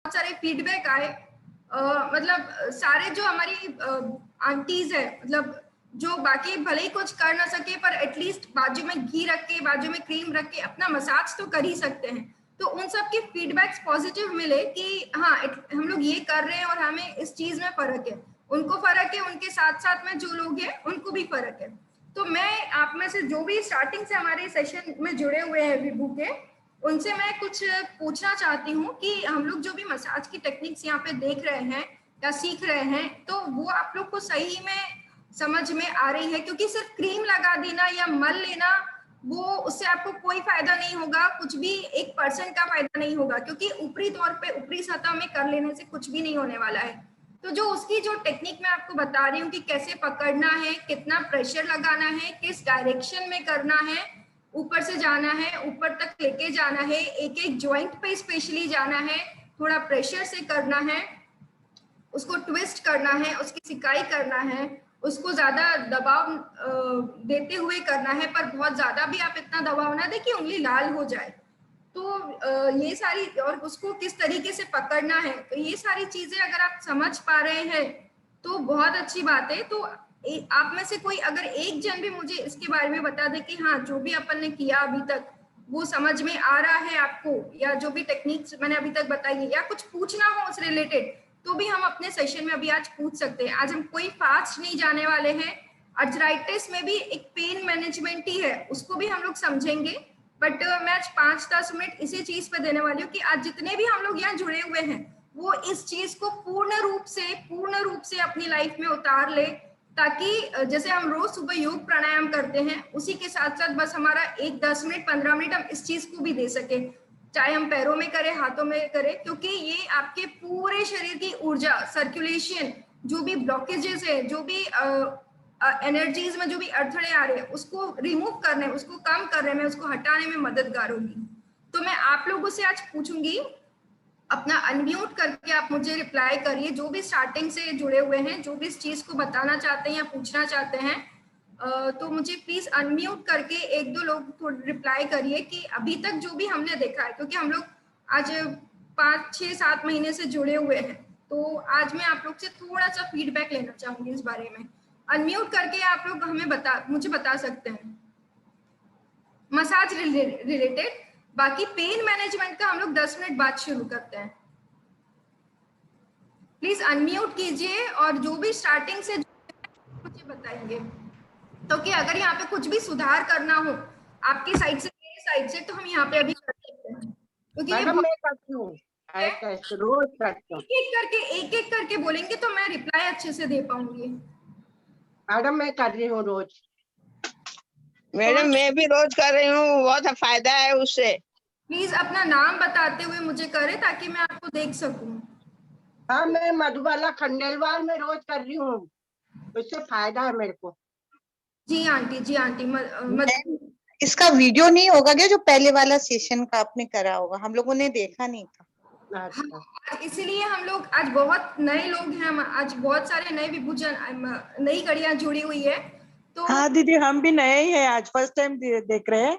बहुत सारे फीडबैक आए। मतलब सारे जो हमारी आंटीज है, मतलब जो बाकी भले ही कुछ कर ना सके पर एटलीस्ट बाजू में घी रख के, बाजू में क्रीम रख के अपना मसाज तो कर ही सकते हैं। तो उन सब के फीडबैक्स पॉजिटिव मिले कि हाँ हम लोग ये कर रहे हैं और हमें इस चीज में फर्क है, उनको फर्क है, उनके साथ साथ में जो लोग हैं उनको भी फर्क है। तो मैं आप में से जो भी स्टार्टिंग से हमारे सेशन में जुड़े हुए हैं विभू के, उनसे मैं कुछ पूछना चाहती हूँ कि हम लोग जो भी मसाज की टेक्निक्स यहाँ पे देख रहे हैं या सीख रहे हैं, तो वो आप लोग को सही में समझ में आ रही है? क्योंकि सिर्फ क्रीम लगा देना या मल लेना, वो उससे आपको कोई फायदा नहीं होगा, कुछ भी 1% का फायदा नहीं होगा, क्योंकि ऊपरी तौर पे ऊपरी सतह में कर लेने से कुछ भी नहीं होने वाला है। तो जो उसकी जो टेक्निक मैं आपको बता रही हूँ कि कैसे पकड़ना है, कितना प्रेशर लगाना है, किस डायरेक्शन में करना है, ऊपर से जाना है, ऊपर तक लेके जाना है, एक एक जॉइंट पे स्पेशली जाना है, थोड़ा प्रेशर से करना है, उसको ट्विस्ट करना है, उसकी सिकाई करना है, उसको ज्यादा दबाव देते हुए करना है, पर बहुत ज्यादा भी आप इतना दबाव ना दें कि उंगली लाल हो जाए। तो ये सारी, और उसको किस तरीके से पकड़ना है, तो ये सारी चीजें अगर आप समझ पा रहे हैं तो बहुत अच्छी बात है। तो आप में से कोई अगर एक जन भी मुझे इसके बारे में बता दे कि हाँ जो भी अपन ने किया अभी तक वो समझ में आ रहा है आपको, या जो भी टेक्निक्स मैंने अभी तक बताई है, या कुछ पूछना हो उस रिलेटेड, तो भी हम अपने सेशन में अभी आज पूछ सकते हैं। आज हम कोई फास्ट नहीं जाने वाले हैं। अर्थराइटिस में भी एक पेन मैनेजमेंट ही है, उसको भी हम लोग समझेंगे। बट मैं आज 5-10 मिनट इसी चीज पे देने वाली हूँ कि आज जितने भी हम लोग यहाँ जुड़े हुए हैं वो इस चीज को पूर्ण रूप से अपनी लाइफ में उतार ले, ताकि जैसे हम रोज सुबह योग प्राणायाम करते हैं उसी के साथ साथ बस हमारा 1-10 मिनट 15 मिनट हम इस चीज को भी दे सके, चाहे हम पैरों में करें हाथों में करें, क्योंकि ये आपके पूरे शरीर की ऊर्जा सर्कुलेशन, जो भी ब्लॉकेजेस है, जो भी एनर्जीज में जो भी अड़थड़े आ रहे हैं उसको रिमूव करने, उसको कम करने में, उसको हटाने में मददगार होगी। तो मैं आप लोगों से आज पूछूंगी, अपना अनम्यूट करके आप मुझे रिप्लाई करिए, जो भी स्टार्टिंग से जुड़े हुए हैं, जो भी इस चीज को बताना चाहते हैं या पूछना चाहते हैं। तो मुझे प्लीज अनम्यूट करके एक दो लोग थोड़ा रिप्लाई करिए कि अभी तक जो भी हमने देखा है, क्योंकि हम लोग आज 5-6-7 महीने से जुड़े हुए हैं, तो आज मैं आप लोग से थोड़ा सा फीडबैक लेना चाहूंगी इस बारे में। अनम्यूट करके आप लोग हमें मुझे बता सकते हैं मसाज रिलेटेड। बाकी पेन मैनेजमेंट का हम लोग 10 मिनट बाद शुरू करते हैं। प्लीज अनम्यूट कीजिए और जो भी स्टार्टिंग से मुझे बताएंगे, तो कि अगर यहाँ पे कुछ भी सुधार करना हो आपकी साइड से, मेरी साइड से, तो हम यहाँ पे अभी कर सकते हैं, क्योंकि ये मैडम मैं करती हूँ, रोज करती हूँ। एक एक करके बोलेंगे तो मैं रिप्लाई अच्छे से दे पाऊंगी। मैडम मैं कर रही हूँ रोज। मैडम मैं भी रोज कर रही हूँ, बहुत फायदा है उससे। प्लीज अपना नाम बताते हुए मुझे करें ताकि मैं आपको देख सकूं। हाँ मैं मधुबाला खंडेलवाल में रोज कर रही हूँ, उससे फायदा है मेरे को। जी आंटी, जी आंटी। इसका वीडियो नहीं होगा क्या, जो पहले वाला सेशन का आपने करा होगा? हम लोगों ने देखा नहीं था। अच्छा। इसलिए हम लोग आज बहुत नए लोग हैं, आज बहुत सारे नए विभूजन, नई कड़ियां जुड़ी हुई है। तो हाँ दीदी हम भी नए ही हैं, आज फर्स्ट टाइम देख रहे हैं।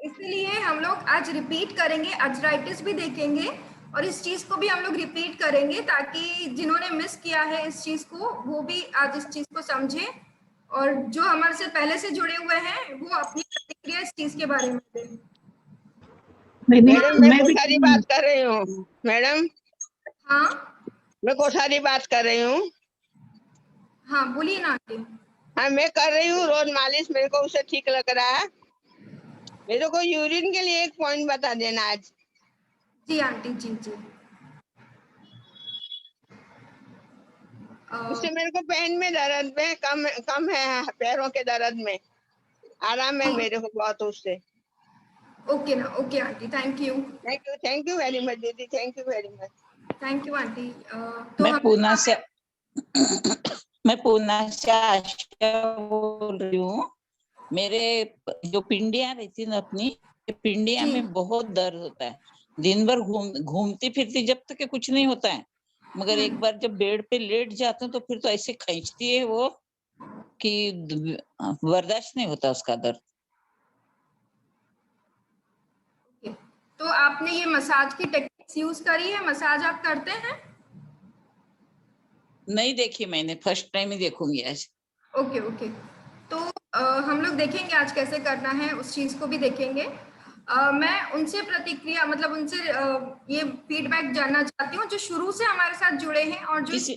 इसलिए हम लोग आज रिपीट करेंगे, अर्थराइटिस भी देखेंगे और इस चीज को भी हम लोग रिपीट करेंगे, ताकि जिन्होंने मिस किया है इस चीज को वो भी आज इस चीज को समझे, और जो हमारे से पहले से जुड़े हुए हैं वो अपनी प्रतिक्रिया इस चीज के बारे में दें। मैडम मैं कोठारी बात कर रही हूँ। मैडम हाँ मैं कोठारी बात कर रही हूँ। हाँ बोलिए ना आंटी। हाँ मैं कर रही हूँ रोज मालिश, मेरे को उससे ठीक लग रहा है। मेरे को यूरिन के लिए एक पॉइंट बता देना आज। जी आंटी, जी जी। उससे मेरे को पैन में दर्द में कम है, पैरों के दर्द में आराम है मेरे को बहुत उससे। ओके ना, okay aunty, thank you. Thank you very much दीदी, thank you very much. Thank you aunty. तो मैं पूना से आशा बोल रही हूँ। मेरे जो पिंडियां रहती है ना अपनी, पिंडियां में बहुत दर्द होता है। दिन भर घूमती फिरती जब तक कुछ नहीं होता है, मगर एक बार जब बेड पे लेट जाते हैं तो फिर तो ऐसे खींचती है वो कि बर्दाश्त नहीं होता उसका दर्द। तो आपने ये मसाज की टेक्निक यूज करी है? मसाज आप करते हैं? नहीं देखी मैंने, फर्स्ट टाइम ही देखूंगी आज। ओके ओके, तो हम लोग देखेंगे आज कैसे करना है, उस चीज को भी देखेंगे। मैं उनसे प्रतिक्रिया मतलब उनसे ये फीडबैक जानना चाहती हूँ जो शुरू से हमारे साथ जुड़े हैं और जो किसी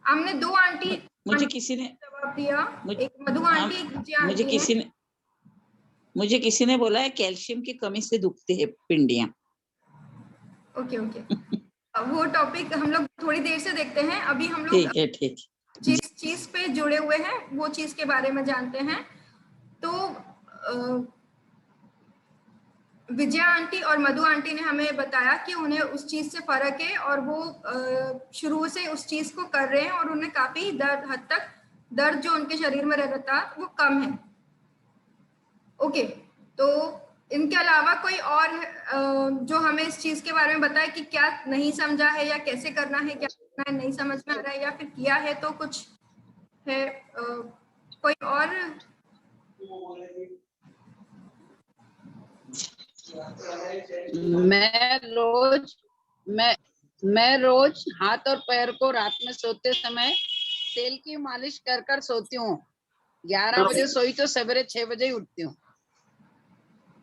हमने दो आंटी मुझे किसी ने जवाब दिया, मुझ- एक मधु हाँ, आंटी, एक विजय मुझे आंटी है। किसी ने बोला है कैल्शियम की कमी से दुखती है पिंडियां। ओके ओके, वो टॉपिक हम लोग थोड़ी देर से देखते हैं। अभी हम लोग ठीक है, ठीक। जिस चीज पे जुड़े हुए हैं वो चीज के बारे में जानते हैं। तो विजया आंटी और मधु आंटी ने हमें बताया कि उन्हें उस चीज से फर्क है और वो शुरू से उस चीज को कर रहे हैं और उन्हें काफी हद तक दर्द जो उनके शरीर में रहता था वो कम है। ओके, तो इनके अलावा कोई और जो हमें इस चीज के बारे में बताए कि क्या नहीं समझा है या कैसे करना है, क्या करना है नहीं समझ में आ रहा है, या फिर किया है तो कुछ है कोई और? मैं रोज हाथ और पैर को रात में सोते समय तेल की मालिश कर कर सोती हूँ। 11 बजे सोई तो सवेरे 6 बजे ही उठती हूँ।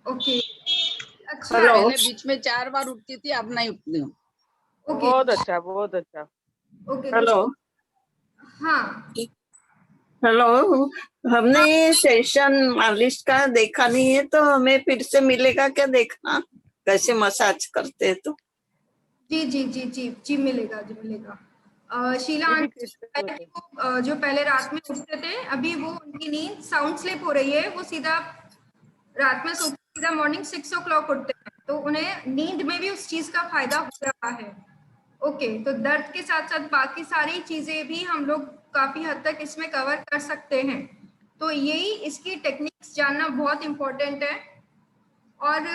ओके, अच्छा, पहले बीच में 4 बार उठती थी, अब नहीं उठती हूँ। ओके बहुत अच्छा, बहुत अच्छा। ओके। हेलो हाँ हेलो, हमने ये सेशन मालिश का देखा नहीं है, तो हमें फिर से मिलेगा क्या देखना कैसे मसाज करते हैं? तो जी जी जी जी जी मिलेगा, जी मिलेगा। शीला ये भी आंटी जो पहले रात में उठते थे, अभी वो उनकी नींद साउंड स्लिप हो रही है, वो सीधा रात में सोते सीधा मॉर्निंग 6 o'clock उठते हैं, तो उन्हें नींद में भी उस चीज का फायदा हो रहा है। ओके, तो दर्द के साथ साथ बाकी सारी चीजें भी हम लोग काफी हद तक इसमें कवर कर सकते हैं। तो यही इसकी टेक्निक्स जानना बहुत इम्पोर्टेंट है। और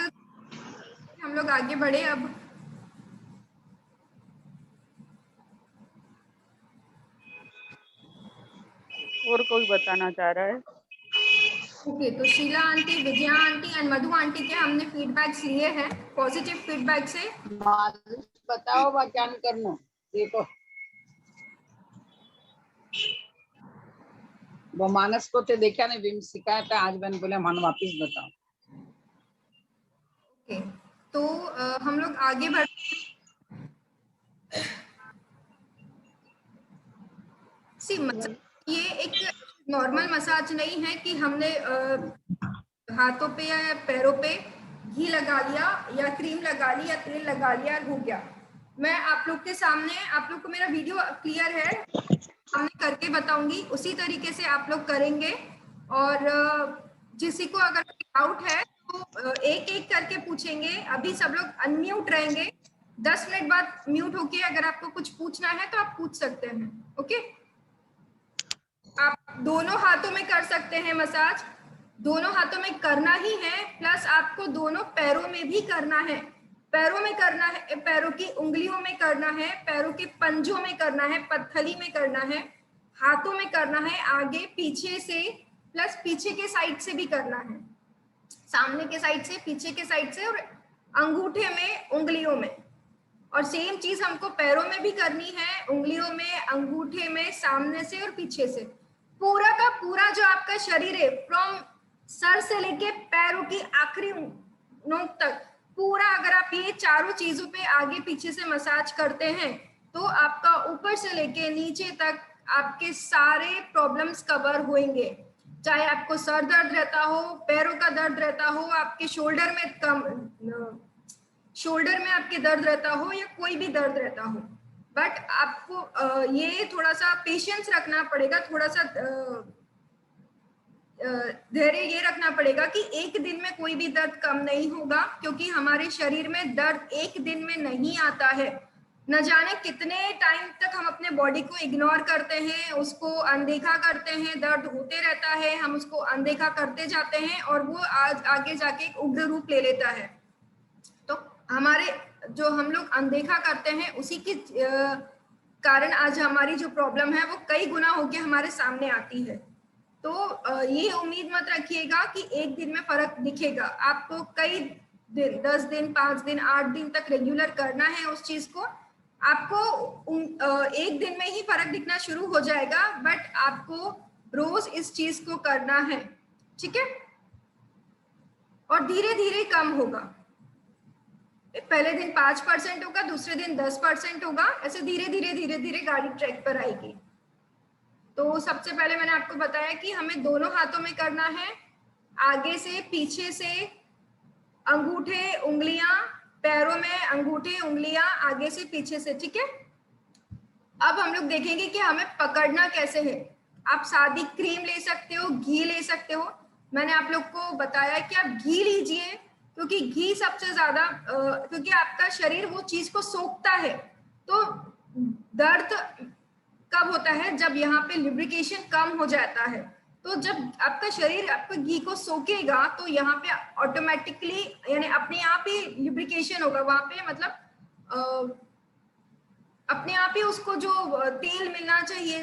हम लोग आगे बढ़े अब। और कोई बताना चाह रहा है? ओके, तो Sheela aunty, Vijaya aunty and Madhu aunty के हमने फीडबैक्स लिए हैं, पॉजिटिव फीडबैक से। मालिश बताओ बा क्या करना, देखो वो मानस को तो देखा नहीं, विम सिखाया था, आज मैंने बोला मन वापिस बताओ। ओके, तो हम लोग आगे बढ़ ये एक नॉर्मल मसाज नहीं है कि हमने हाथों पे या पैरों पे घी लगा लिया या क्रीम लगा ली या तेल लगा लिया और हो गया। मैं आप लोग के सामने, आप लोग को मेरा वीडियो क्लियर है, सामने करके बताऊंगी, उसी तरीके से आप लोग करेंगे। और किसी को अगर डाउट है तो एक एक करके पूछेंगे। अभी सब लोग अनम्यूट रहेंगे, 10 मिनट बाद म्यूट होके अगर आपको कुछ पूछना है तो आप पूछ सकते हैं। ओके, आप दोनों हाथों में कर सकते हैं मसाज, दोनों हाथों में करना ही है, प्लस आपको दोनों पैरों में भी करना है। पैरों में करना है, पैरों की उंगलियों में करना है, पैरों के पंजों में करना है, पत्थली में करना है, हाथों में करना है, आगे पीछे से, प्लस पीछे के साइड से भी करना है, सामने के साइड से, पीछे के साइड से, और अंगूठे में, उंगलियों में। और सेम चीज हमको पैरों में भी करनी है, उंगलियों में, अंगूठे में, सामने से और पीछे से। पूरा का पूरा जो आपका शरीर है, फ्रॉम सर से लेके पैरों की आखिरी नोक तक, पूरा अगर आप ये चारों चीजों पे आगे पीछे से मसाज करते हैं तो आपका ऊपर से लेके नीचे तक आपके सारे प्रॉब्लम्स कवर होंगे। चाहे आपको सर दर्द रहता हो, पैरों का दर्द रहता हो, आपके शोल्डर में आपके दर्द रहता हो, या कोई भी दर्द रहता हो, बट आपको ये थोड़ा सा पेशेंस रखना पड़ेगा, थोड़ा सा धैर्य ये रखना पड़ेगा कि एक दिन में कोई भी दर्द कम नहीं होगा, क्योंकि हमारे शरीर में दर्द एक दिन में नहीं आता है। न जाने कितने टाइम तक हम अपने बॉडी को इग्नोर करते हैं, उसको अनदेखा करते हैं, दर्द होते रहता है, हम उसको अनदेखा करते जाते हैं और वो आज आगे जाके एक उग्र रूप ले लेता है। तो हमारे जो हम लोग अनदेखा करते हैं उसी के कारण आज हमारी जो प्रॉब्लम है वो कई गुना होके हमारे सामने आती है। तो ये उम्मीद मत रखिएगा कि एक दिन में फर्क दिखेगा, आपको कई दिन, 10 दिन, 5 दिन, 8 दिन तक रेगुलर करना है उस चीज को। आपको एक दिन में ही फर्क दिखना शुरू हो जाएगा, बट आपको रोज इस चीज को करना है, ठीक है। और धीरे धीरे कम होगा, पहले दिन 5% होगा, दूसरे दिन 10% होगा, ऐसे धीरे धीरे गाड़ी ट्रैक पर आएगी। तो सबसे पहले मैंने आपको बताया कि हमें दोनों हाथों में करना है, आगे से पीछे से, अंगूठे उंगलियां, पैरों में अंगूठे उंगलियां आगे से पीछे से, ठीक है। अब हम लोग देखेंगे कि हमें पकड़ना कैसे है। आप सादी क्रीम ले सकते हो, घी ले सकते हो। मैंने आप लोग को बताया कि आप घी लीजिए, क्योंकि घी सबसे ज्यादा क्योंकि आपका शरीर वो चीज को सोखता है। तो दर्द कब होता है? जब यहाँ पे लिब्रिकेशन कम हो जाता है। तो जब आपका शरीर आपका घी को सोखेगा तो यहाँ पे ऑटोमेटिकली यानी अपने आप ही लिब्रिकेशन होगा वहां पे, मतलब अपने आप ही उसको जो तेल मिलना चाहिए,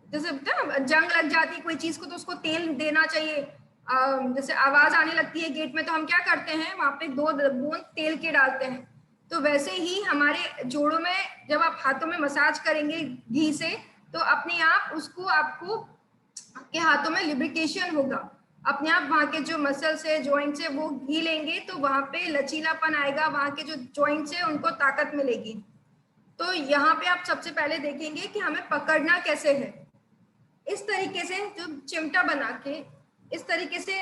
जैसे ना जंग लग जाती है कोई चीज को तो उसको तेल देना चाहिए। जैसे आवाज आने लगती है गेट में तो हम क्या करते हैं, वहां पे 2 बूंद तेल के डालते हैं। तो वैसे ही हमारे जोड़ों में जब आप हाथों में मसाज करेंगे घी से, तो अपने आप उसको आपको के हाथों में लिब्रिकेशन होगा। अपने आप वहां के जो मसल्स है, जॉइंट्स है, वो घी लेंगे तो वहां पे लचीलापन आएगा, वहां के जो जॉइंट्स है उनको ताकत मिलेगी। तो यहाँ पे आप सबसे पहले देखेंगे कि हमें पकड़ना कैसे है। इस तरीके से जो चिमटा बना के इस तरीके से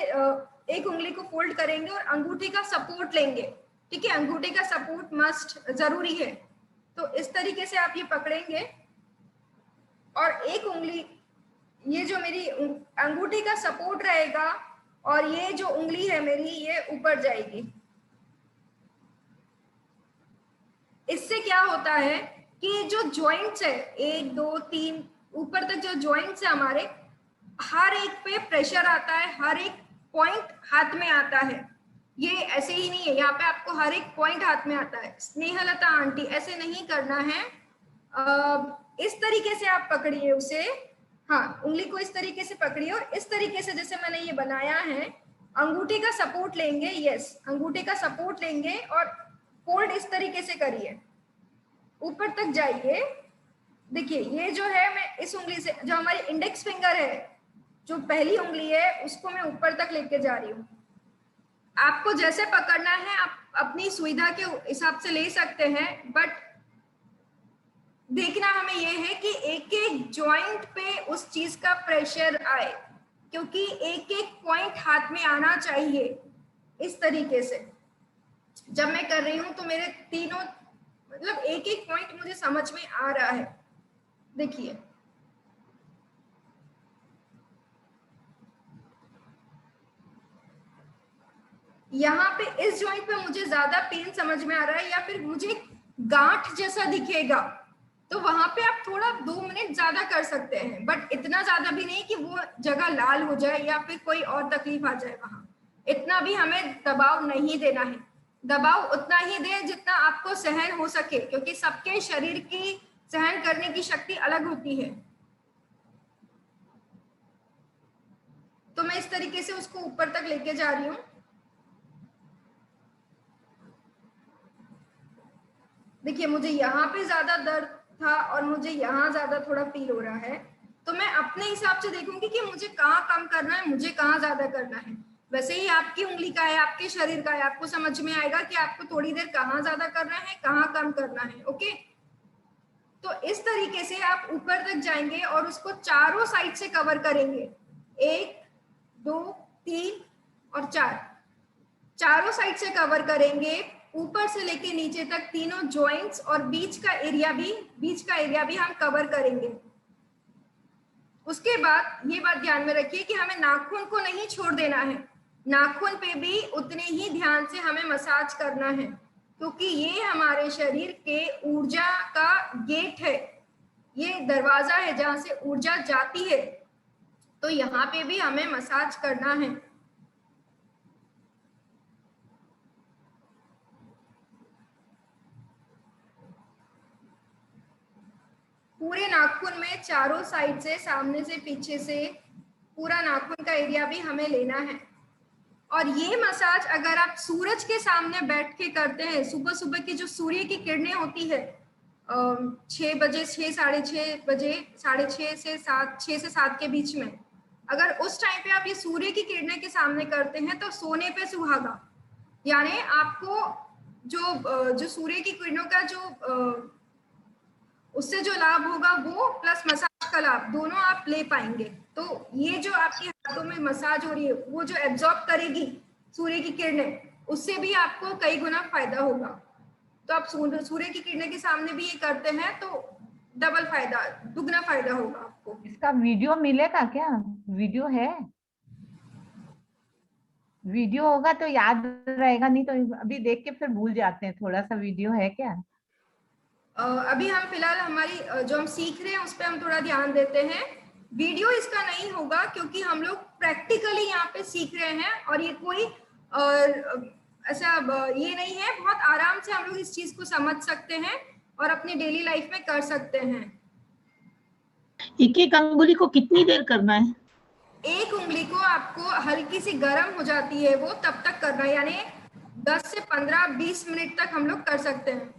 एक उंगली को फोल्ड करेंगे और अंगूठी का सपोर्ट लेंगे, ठीक है। अंगूठी का सपोर्ट मस्ट जरूरी है। तो इस तरीके से आप ये पकड़ेंगे और एक उंगली, ये जो मेरी अंगूठी का सपोर्ट रहेगा और ये जो उंगली है मेरी, ये ऊपर जाएगी। इससे क्या होता है कि जो जॉइंट्स है 1 2 3 ऊपर तक जो जॉइंट्स है हमारे, हर एक पे प्रेशर आता है, हर एक पॉइंट हाथ में आता है। ये ऐसे ही नहीं है, यहाँ पे आपको हर एक पॉइंट हाथ में आता है। स्नेहलता आंटी, ऐसे नहीं करना है, इस तरीके से आप पकड़िए उसे। हाँ, उंगली को इस तरीके से पकड़िए और इस तरीके से जैसे मैंने ये बनाया है, अंगूठे का सपोर्ट लेंगे। यस, अंगूठे का सपोर्ट लेंगे और फोल्ड इस तरीके से करिए, ऊपर तक जाइए। देखिए ये जो है, मैं इस उंगली से, जो हमारी इंडेक्स फिंगर है, जो पहली उंगली है, उसको मैं ऊपर तक लेके जा रही हूँ। आपको जैसे पकड़ना है आप अपनी सुविधा के हिसाब से ले सकते हैं, बट देखना हमें ये है कि एक एक जॉइंट पे उस चीज का प्रेशर आए, क्योंकि एक एक पॉइंट हाथ में आना चाहिए। इस तरीके से जब मैं कर रही हूं तो मेरे तीनों, मतलब एक एक पॉइंट मुझे समझ में आ रहा है। देखिए यहाँ पे इस जॉइंट पे मुझे ज्यादा पेन समझ में आ रहा है, या फिर मुझे गांठ जैसा दिखेगा, तो वहां पे आप थोड़ा 2 मिनट ज्यादा कर सकते हैं, बट इतना ज्यादा भी नहीं कि वो जगह लाल हो जाए या फिर कोई और तकलीफ आ जाए। वहां इतना भी हमें दबाव नहीं देना है। दबाव उतना ही दें जितना आपको सहन हो सके, क्योंकि सबके शरीर की सहन करने की शक्ति अलग होती है। तो मैं इस तरीके से उसको ऊपर तक लेके जा रही हूँ। देखिए मुझे यहाँ पे ज्यादा दर्द था और मुझे यहाँ ज्यादा थोड़ा फील हो रहा है, तो मैं अपने हिसाब से देखूंगी कि मुझे कहाँ कम करना है, मुझे कहाँ ज्यादा करना है। वैसे ही आपकी उंगली का है, आपके शरीर का है, आपको समझ में आएगा कि आपको थोड़ी देर कहाँ ज्यादा करना है, कहाँ कम करना है। ओके, तो इस तरीके से आप ऊपर तक जाएंगे और उसको चारों साइड से कवर करेंगे। 1 2 3 और 4, चारों साइड से कवर करेंगे, ऊपर से लेके नीचे तक तीनों जॉइंट्स, और बीच का एरिया भी हम कवर करेंगे। उसके बाद ये बात ध्यान में रखिए कि हमें नाखून को नहीं छोड़ देना है, नाखून पे भी उतने ही ध्यान से हमें मसाज करना है, क्योंकि ये हमारे शरीर के ऊर्जा का गेट है, ये दरवाजा है जहां से ऊर्जा जाती है। तो यहाँ पे भी हमें मसाज करना है। पूरे नाखून में चारों साइड से, सामने से पीछे से, पूरा नाखून का एरिया भी हमें लेना है। और ये मसाज अगर आप सूरज के सामने बैठ के करते हैं, सुबह सुबह की जो सूर्य की किरणें होती है 6 बजे, 6-6:30 बजे, 6:30 से 7, 6 से 7 के बीच में, अगर उस टाइम पे आप ये सूर्य की किरणें के सामने करते हैं तो सोने पे सुहागा, यानी आपको जो सूर्य की किरणों का जो उससे जो लाभ होगा वो प्लस मसाज का लाभ दोनों आप ले पाएंगे। तो ये जो आपके हाथों में मसाज हो रही है वो जो एब्जॉर्ब करेगी सूर्य की किरणें, उससे भी आपको कई गुना फायदा होगा। तो आप सूर्य की किरणें के सामने भी ये करते हैं तो डबल फायदा, दुगना फायदा होगा आपको। इसका वीडियो मिलेगा क्या? वीडियो है? वीडियो होगा तो याद रहेगा, नहीं तो अभी देख के फिर भूल जाते हैं। थोड़ा सा वीडियो है क्या? अभी हम फिलहाल हमारी जो हम सीख रहे हैं उस पर हम थोड़ा ध्यान देते हैं। वीडियो इसका नहीं होगा क्योंकि हम लोग प्रैक्टिकली यहाँ पे सीख रहे हैं और ये कोई ऐसा ये नहीं है, बहुत आराम से हम लोग इस चीज को समझ सकते हैं और अपनी डेली लाइफ में कर सकते हैं। एक एक अंगुली को कितनी देर करना है? एक उंगली को आपको हल्की सी गर्म हो जाती है वो तब तक करना है, यानी 10 से 15-20 मिनट तक हम लोग कर सकते हैं।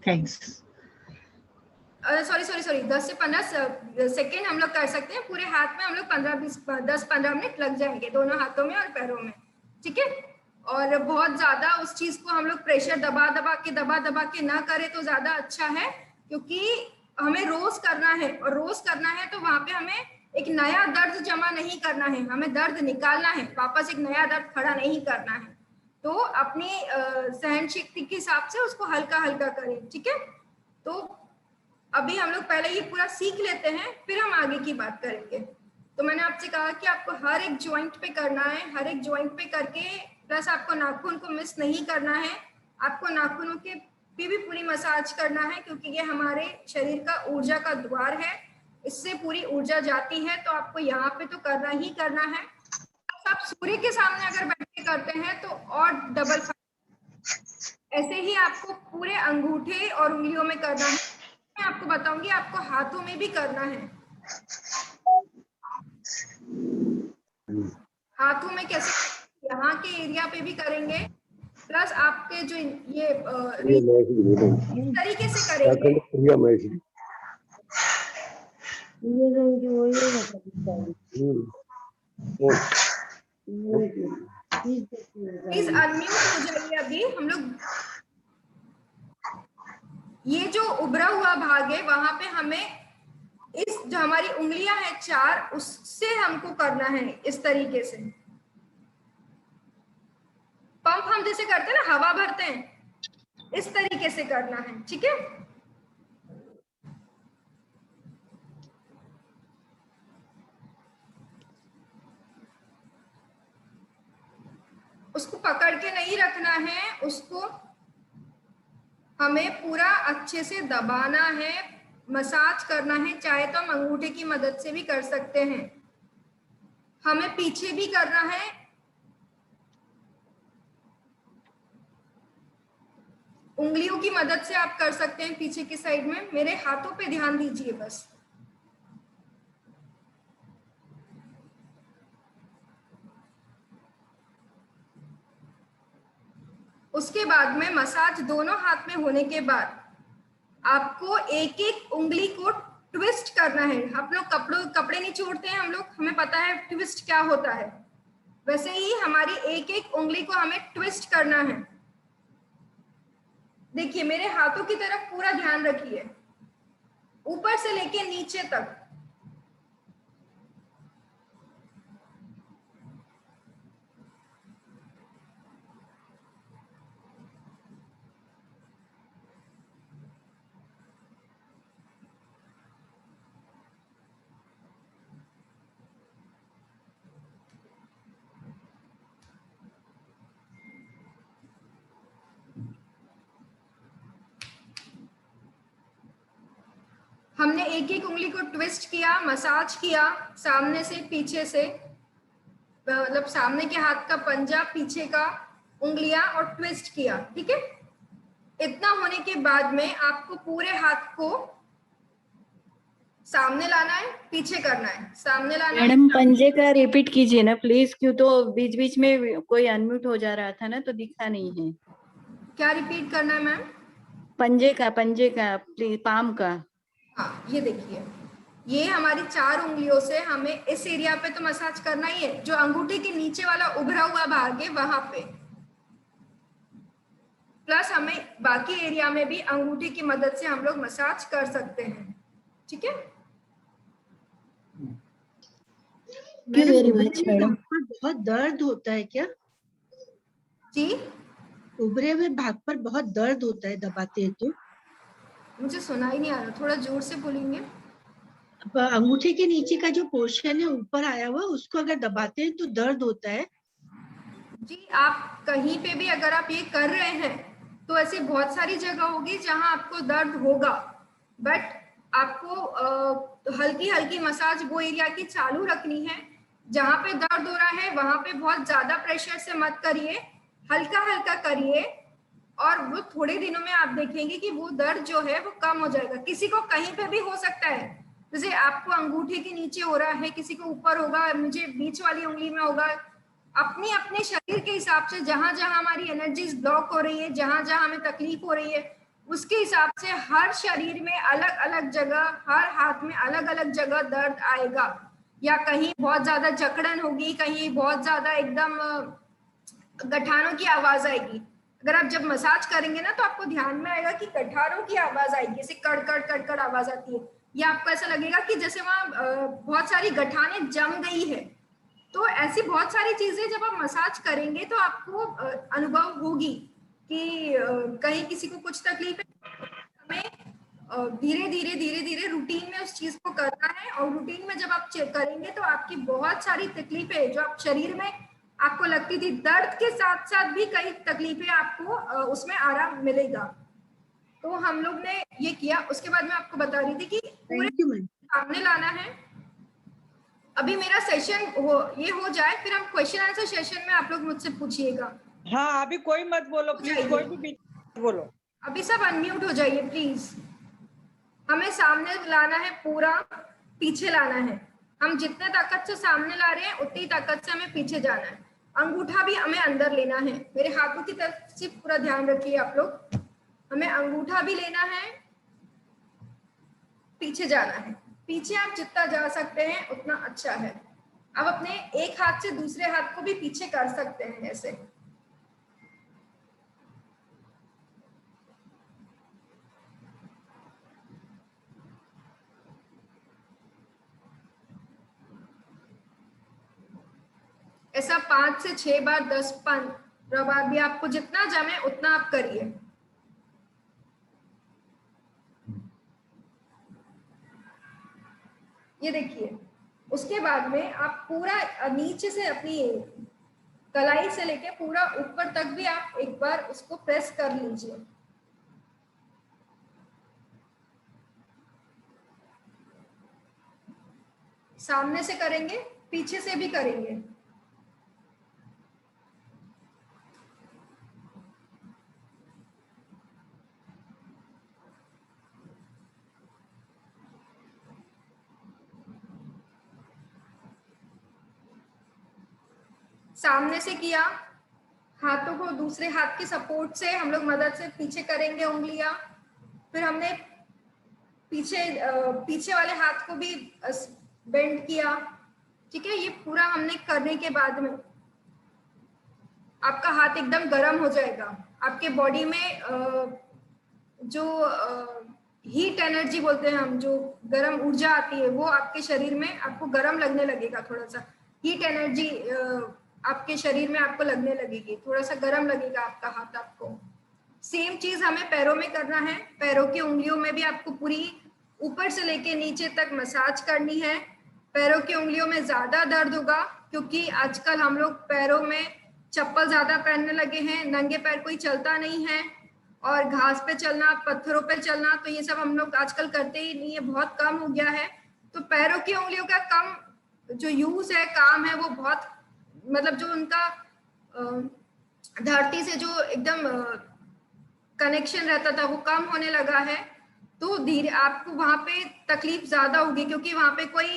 थैंक्स। सॉरी 10 से 15 सेकेंड हम लोग कर सकते हैं। पूरे हाथ में हम लोग 10-15 मिनट लग जाएंगे, दोनों हाथों में और पैरों में, ठीक है। और बहुत ज्यादा उस चीज को हम लोग प्रेशर दबा दबा के ना करें तो ज्यादा अच्छा है, क्योंकि हमें रोज करना है और रोज करना है तो वहां पे हमें एक नया दर्द जमा नहीं करना है, हमें दर्द निकालना है, वापस एक नया दर्द खड़ा नहीं करना है। तो अपनी सहन शक्ति के हिसाब से उसको हल्का हल्का करें, ठीक है। तो अभी हम लोग पहले ये पूरा सीख लेते हैं, फिर हम आगे की बात करेंगे। तो मैंने आपसे कहा कि आपको हर एक जॉइंट पे करना है, हर एक जॉइंट पे करके प्लस आपको नाखून को मिस नहीं करना है, आपको नाखूनों के भी पूरी मसाज करना है, क्योंकि ये हमारे शरीर का ऊर्जा का द्वार है, इससे पूरी ऊर्जा जाती है। तो आपको यहाँ पे तो करना ही करना है। आप सूर्य के सामने अगर बैठ के करते हैं तो और डबल। ऐसे ही आपको पूरे अंगूठे और उंगलियों में करना है। मैं आपको बताऊंगी आपको हाथों में भी करना है। हाथों में कैसे, यहाँ के एरिया पे भी करेंगे, प्लस आपके जो ये इस तरीके से करेंगे। प्लीज अनम्यूट हो जाइए। अभी हम लोग ये जो उभरा हुआ भाग है वहां पे हमें इस जो हमारी उंगलियां हैं 4, उससे हमको करना है इस तरीके से। पंप हम जैसे करते हैं ना, हवा भरते हैं, इस तरीके से करना है, ठीक है। उसको पकड़ के नहीं रखना है, उसको हमें पूरा अच्छे से दबाना है, मसाज करना है। चाहे तो हम अंगूठे की मदद से भी कर सकते हैं, हमें पीछे भी करना है। उंगलियों की मदद से आप कर सकते हैं पीछे की साइड में। मेरे हाथों पे ध्यान दीजिए बस। उसके बाद में मसाज दोनों हाथ में होने के बाद आपको एक एक उंगली को ट्विस्ट करना है। आप लोग कपड़े नहीं छोड़ते हैं हम लोग, हमें पता है ट्विस्ट क्या होता है, वैसे ही हमारी एक एक उंगली को हमें ट्विस्ट करना है। देखिए मेरे हाथों की तरफ पूरा ध्यान रखिए, ऊपर से लेके नीचे तक। हमने एक एक उंगली को ट्विस्ट किया, मसाज किया, सामने से पीछे से, मतलब सामने के हाथ का पंजा, पीछे का उंगलियां और ट्विस्ट किया, ठीक है। इतना होने के बाद में आपको पूरे हाथ को सामने लाना है, पीछे करना है, सामने लाना है। मैडम पंजे का रिपीट कीजिए ना प्लीज, क्यों तो बीच बीच में कोई अनम्यूट हो जा रहा था ना तो दिखा नहीं है। क्या रिपीट करना है मैम? पंजे का प्लीज, पाम का। हाँ, ये देखिए, ये हमारी 4 उंगलियों से हमें इस एरिया पे तो मसाज करना ही है, जो अंगूठे के नीचे वाला उभरा हुआ भाग है वहां पे, प्लस हमें बाकी एरिया में भी अंगूठे की मदद से हम लोग मसाज कर सकते हैं। ठीक है, वेरी मच मैडम। पर बहुत दर्द होता है क्या? जी, उभरे हुए भाग पर बहुत दर्द होता है दबाते हैं तो? मुझे सुना ही नहीं आ रहा, थोड़ा जोर से बोलेंगे। अंगूठे के नीचे का जो पोर्शन है ऊपर आया हुआ, उसको अगर दबाते हैं तो दर्द होता है? जी, आप कहीं पे भी अगर आप ये कर रहे हैं तो ऐसी बहुत सारी जगह होगी जहां आपको दर्द होगा, बट आपको हल्की हल्की मसाज वो एरिया की चालू रखनी है। जहां पे दर्द हो रहा है वहां पे बहुत ज्यादा प्रेशर से मत करिए, हल्का हल्का करिए, और वो थोड़े दिनों में आप देखेंगे कि वो दर्द जो है वो कम हो जाएगा। किसी को कहीं पे भी हो सकता है, जैसे आपको अंगूठे के नीचे हो रहा है, किसी को ऊपर होगा, मुझे बीच वाली उंगली में होगा। अपने अपने शरीर के हिसाब से जहां जहां हमारी एनर्जीज ब्लॉक हो रही है, जहां जहां हमें तकलीफ हो रही है, उसके हिसाब से हर शरीर में अलग अलग जगह, हर हाथ में अलग अलग जगह दर्द आएगा, या कहीं बहुत ज्यादा जकड़न होगी, कहीं बहुत ज्यादा एकदम गठानों की आवाज आएगी। अगर आप जब मसाज करेंगे ना तो आपको ध्यान में आएगा कि गठानों की आवाज आएगी, जैसे कड़कड़ कड़कड़ आवाज आती है, या आपको ऐसा लगेगा कि जैसे वहां बहुत सारी गठाने जम गई है। तो ऐसी बहुत सारी चीजें जब आप मसाज करेंगे तो आपको अनुभव होगी कि कहीं किसी को कुछ तकलीफ है। हमें धीरे धीरे धीरे धीरे रूटीन में उस चीज को करना है, और रूटीन में जब आप करेंगे तो आपकी बहुत सारी तकलीफें जो आप शरीर में आपको लगती थी, दर्द के साथ साथ भी कई तकलीफें आपको उसमें आराम मिलेगा। तो हम लोग ने ये किया। उसके बाद मैं आपको बता रही थी कि पूरे सामने लाना है। अभी मेरा सेशन ये हो जाए, फिर हम क्वेश्चन आंसर सेशन में आप लोग मुझसे पूछिएगा। हाँ, अभी कोई मत बोलो प्लीज, कोई भी बीच मत बोलो। अभी सब अनम्यूट हो जाइए प्लीज। हमें सामने लाना है, पूरा पीछे लाना है। हम जितने ताकत से सामने ला रहे हैं उतनी ताकत से हमें पीछे जाना है। अंगूठा भी हमें अंदर लेना है। मेरे हाथों की तरफ से पूरा ध्यान रखिए आप लोग। हमें अंगूठा भी लेना है, पीछे जाना है। पीछे आप जितना जा सकते हैं उतना अच्छा है। अब अपने एक हाथ से दूसरे हाथ को भी पीछे कर सकते हैं ऐसे। ऐसा 5 से 6 बार, 10-15 बार भी आपको जितना जमे उतना आप करिए। ये देखिए, उसके बाद में आप पूरा नीचे से अपनी कलाई से लेके पूरा ऊपर तक भी आप एक बार उसको प्रेस कर लीजिए। सामने से करेंगे, पीछे से भी करेंगे। सामने से किया, हाथों को दूसरे हाथ की सपोर्ट से हम लोग मदद से पीछे करेंगे उंगलियां। फिर हमने पीछे वाले हाथ को भी बेंड किया। ठीक है, ये पूरा हमने करने के बाद में आपका हाथ एकदम गर्म हो जाएगा। आपके बॉडी में जो हीट एनर्जी बोलते हैं हम, जो गर्म ऊर्जा आती है, वो आपके शरीर में आपको गर्म लगने लगेगा। थोड़ा सा हीट एनर्जी आपके शरीर में आपको लगने लगेगी, थोड़ा सा गर्म लगेगा आपका हाथ आपको। सेम चीज हमें पैरों में करना है। पैरों की उंगलियों में भी आपको पूरी ऊपर से लेके नीचे तक मसाज करनी है। पैरों की उंगलियों में ज्यादा दर्द होगा क्योंकि आजकल हम लोग पैरों में चप्पल ज्यादा पहनने लगे हैं, नंगे पैर कोई चलता नहीं है, और घास पे चलना, पत्थरों पे चलना, तो ये सब हम लोग आजकल करते ही नहीं है, बहुत कम हो गया है। तो पैरों की उंगलियों का कम जो यूज है, काम है, वो बहुत मतलब जो उनका धरती से जो एकदम कनेक्शन रहता था वो कम होने लगा है। तो धीरे आपको वहां पे तकलीफ ज्यादा होगी, क्योंकि वहां पे कोई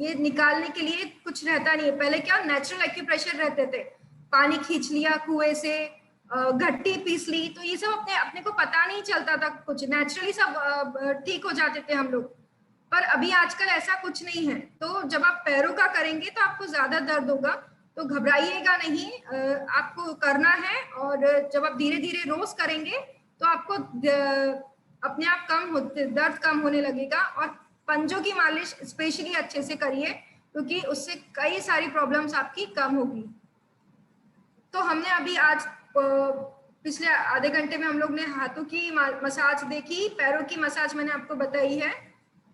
ये निकालने के लिए कुछ रहता नहीं है। पहले क्या नेचुरल एक्यूप्रेशर रहते थे, पानी खींच लिया कुएं से, घट्टी पीस ली, तो ये सब अपने अपने को पता नहीं चलता था, कुछ नेचुरली सब ठीक हो जाते थे हम लोग। पर अभी आजकल ऐसा कुछ नहीं है। तो जब आप पैरों का करेंगे तो आपको ज्यादा दर्द होगा, तो घबराइएगा नहीं, आपको करना है। और जब आप धीरे धीरे रोज करेंगे तो आपको अपने आप दर्द कम होने लगेगा। और पंजों की मालिश स्पेशली अच्छे से करिए, क्योंकि उससे कई सारी प्रॉब्लम्स आपकी कम होगी। तो हमने अभी आज पिछले आधे घंटे में हम लोग ने हाथों की मसाज देखी, पैरों की मसाज मैंने आपको बताई है।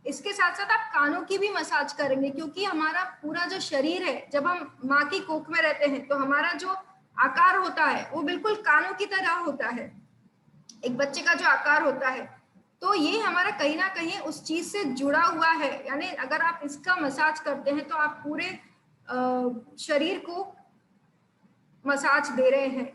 इसके साथ साथ आप कानों की भी मसाज करेंगे, क्योंकि हमारा पूरा जो शरीर है, जब हम माँ की कोख में रहते हैं तो हमारा जो आकार होता है वो बिल्कुल कानों की तरह होता है, एक बच्चे का जो आकार होता है। तो ये हमारा कहीं ना कहीं उस चीज से जुड़ा हुआ है। यानी अगर आप इसका मसाज करते हैं तो आप पूरे शरीर को मसाज दे रहे हैं।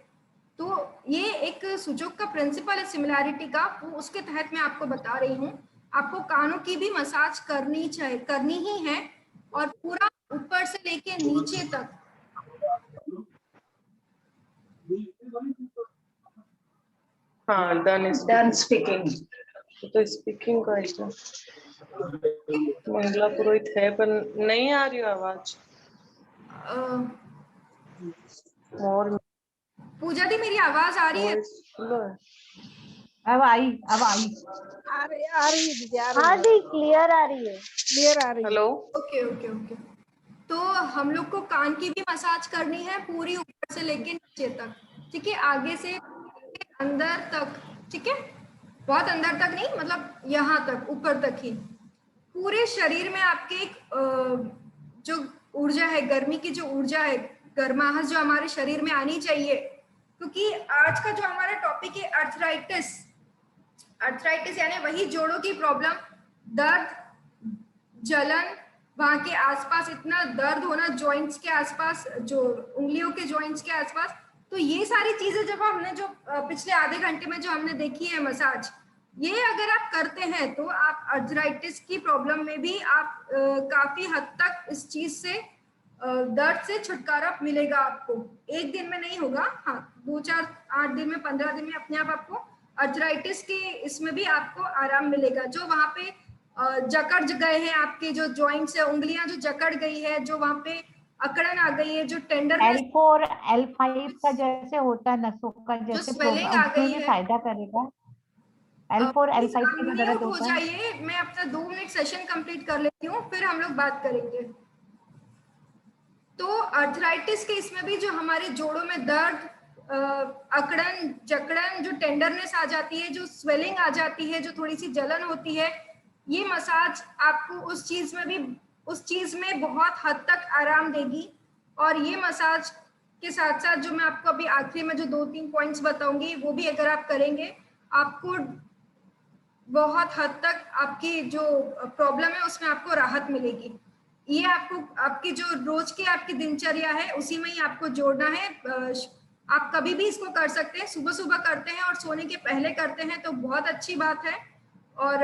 तो ये एक सुजोग का प्रिंसिपल है सिमिलैरिटी का, वो उसके तहत मैं आपको बता रही हूँ। आपको कानों की भी मसाज करनी ही है, और पूरा ऊपर से लेके नीचे तक। हाँ, डन स्पीकिंग। तो स्पीकिंग का है, मंगला पुरोहित है पर नहीं आ रही आवाज। और पूजा दी मेरी आवाज आ रही है? अब आई आ रही दीदी, हाँ दी क्लियर आ रही है। हेलो। Okay okay okay. तो हम लोग को कान की भी मसाज करनी है, पूरी ऊपर से लेके नीचे तक, ठीक है, आगे से अंदर तक, ठीक है, बहुत अंदर तक नहीं, मतलब यहाँ तक, ऊपर तक ही। पूरे शरीर में आपके एक जो ऊर्जा है, गर्मी की जो ऊर्जा है, गर्माहट जो हमारे शरीर में आनी चाहिए। क्योंकि आज का जो हमारा टॉपिक है अर्थराइटिस यानी वही जोड़ों की प्रॉब्लम, दर्द, जलन, वहां के आसपास इतना दर्द होना, जॉइंट्स के आसपास, जो उंगलियों के जॉइंट्स के आसपास। तो ये सारी चीजें जब हमने जो पिछले आधे घंटे में जो हमने देखी है मसाज, ये अगर आप करते हैं तो आप अर्थराइटिस की प्रॉब्लम में भी आप काफी हद तक इस चीज से दर्द से छुटकारा मिलेगा आपको। एक दिन में नहीं होगा, हाँ 2, 4, 8 दिन में, 15 दिन में अपने आप आपको अर्थराइटिस के इसमें भी आपको आराम मिलेगा। जो वहां पे जकड़ गए हैं आपके जो जॉइंट्स है, उंगलियां जो जकड़ गई है, जो वहां पे अकड़न आ गई है, जो टेंडर L4 L5 का जैसे होता है, नसों का जैसे स्वेलिंग आ गई है, फायदा करेगा। L4 L5 का दर्द हो होता है। जाइए, मैं अपना 2 मिनट सेशन कंप्लीट कर लेती हूँ, फिर हम लोग बात करेंगे। तो अर्थराइटिस के इसमें भी जो हमारे जोड़ों में दर्द, अकड़न, जकड़न, जो टेंडरनेस आ जाती है, जो स्वेलिंग आ जाती है, जो थोड़ी सी जलन होती है, ये मसाज आपको उस चीज में बहुत हद तक आराम देगी। और ये मसाज के साथ साथ जो मैं आपको अभी आखिरी में जो 2-3 पॉइंट्स बताऊंगी, वो भी अगर आप करेंगे, आपको बहुत हद तक आपकी जो प्रॉब्लम है उसमें आपको राहत मिलेगी। ये आपको आपकी जो रोज की आपकी दिनचर्या है उसी में ही आपको जोड़ना है। आप कभी भी इसको कर सकते हैं, सुबह सुबह करते हैं और सोने के पहले करते हैं तो बहुत अच्छी बात है। और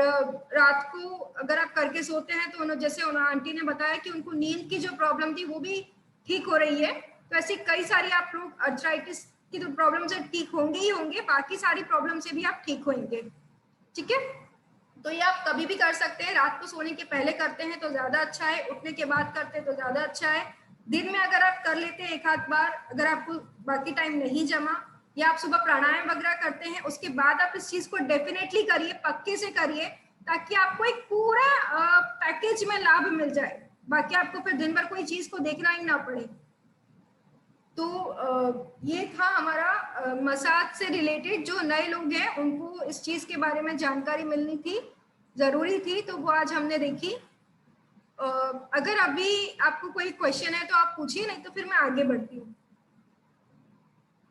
रात को अगर आप करके सोते हैं तो जैसे आंटी ने बताया कि उनको नींद की जो प्रॉब्लम थी वो भी ठीक हो रही है। तो ऐसी कई सारी आप लोग अर्थराइटिस की जो प्रॉब्लम से ठीक होंगे ही होंगे, बाकी सारी प्रॉब्लम से भी आप ठीक होंगे, ठीक है। तो ये आप कभी भी कर सकते हैं, रात को सोने के पहले करते हैं तो ज्यादा अच्छा है, उठने के बाद करते हैं तो ज्यादा अच्छा है। दिन में अगर आप कर लेते हैं एक आध बार, अगर आपको बाकी टाइम नहीं जमा, या आप सुबह प्राणायाम वगैरह करते हैं, उसके बाद आप इस चीज को डेफिनेटली करिए, पक्के से करिए, ताकि आपको एक पूरा पैकेज में लाभ मिल जाए, बाकी आपको फिर दिन भर कोई चीज को देखना ही ना पड़े। तो ये था हमारा मसाज से रिलेटेड। जो नए लोग हैं उनको इस चीज के बारे में जानकारी मिलनी थी, जरूरी थी, तो वो आज हमने देखी। अगर अभी आपको कोई क्वेश्चन है तो आप पूछिए, नहीं तो फिर मैं आगे बढ़ती हूँ।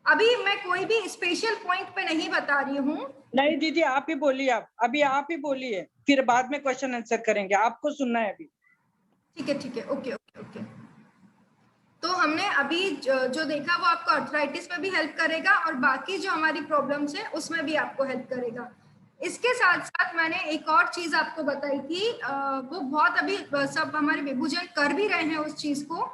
अभी मैं कोई भी स्पेशल पॉइंट पे नहीं बता रही हूँ। नहीं दीदी, आप ही बोलिए, अभी आप ही बोलिए, फिर बाद में क्वेश्चन आंसर करेंगे, आपको सुनना है अभी। ठीक है, ओके। तो हमने अभी जो देखा वो आपको अर्थराइटिस में भी हेल्प करेगा और बाकी जो हमारी प्रॉब्लम्स है उसमें भी आपको हेल्प करेगा। इसके साथ साथ मैंने एक और चीज आपको बताई थी, वो बहुत अभी सब हमारे विभूजन कर भी रहे हैं उस चीज को,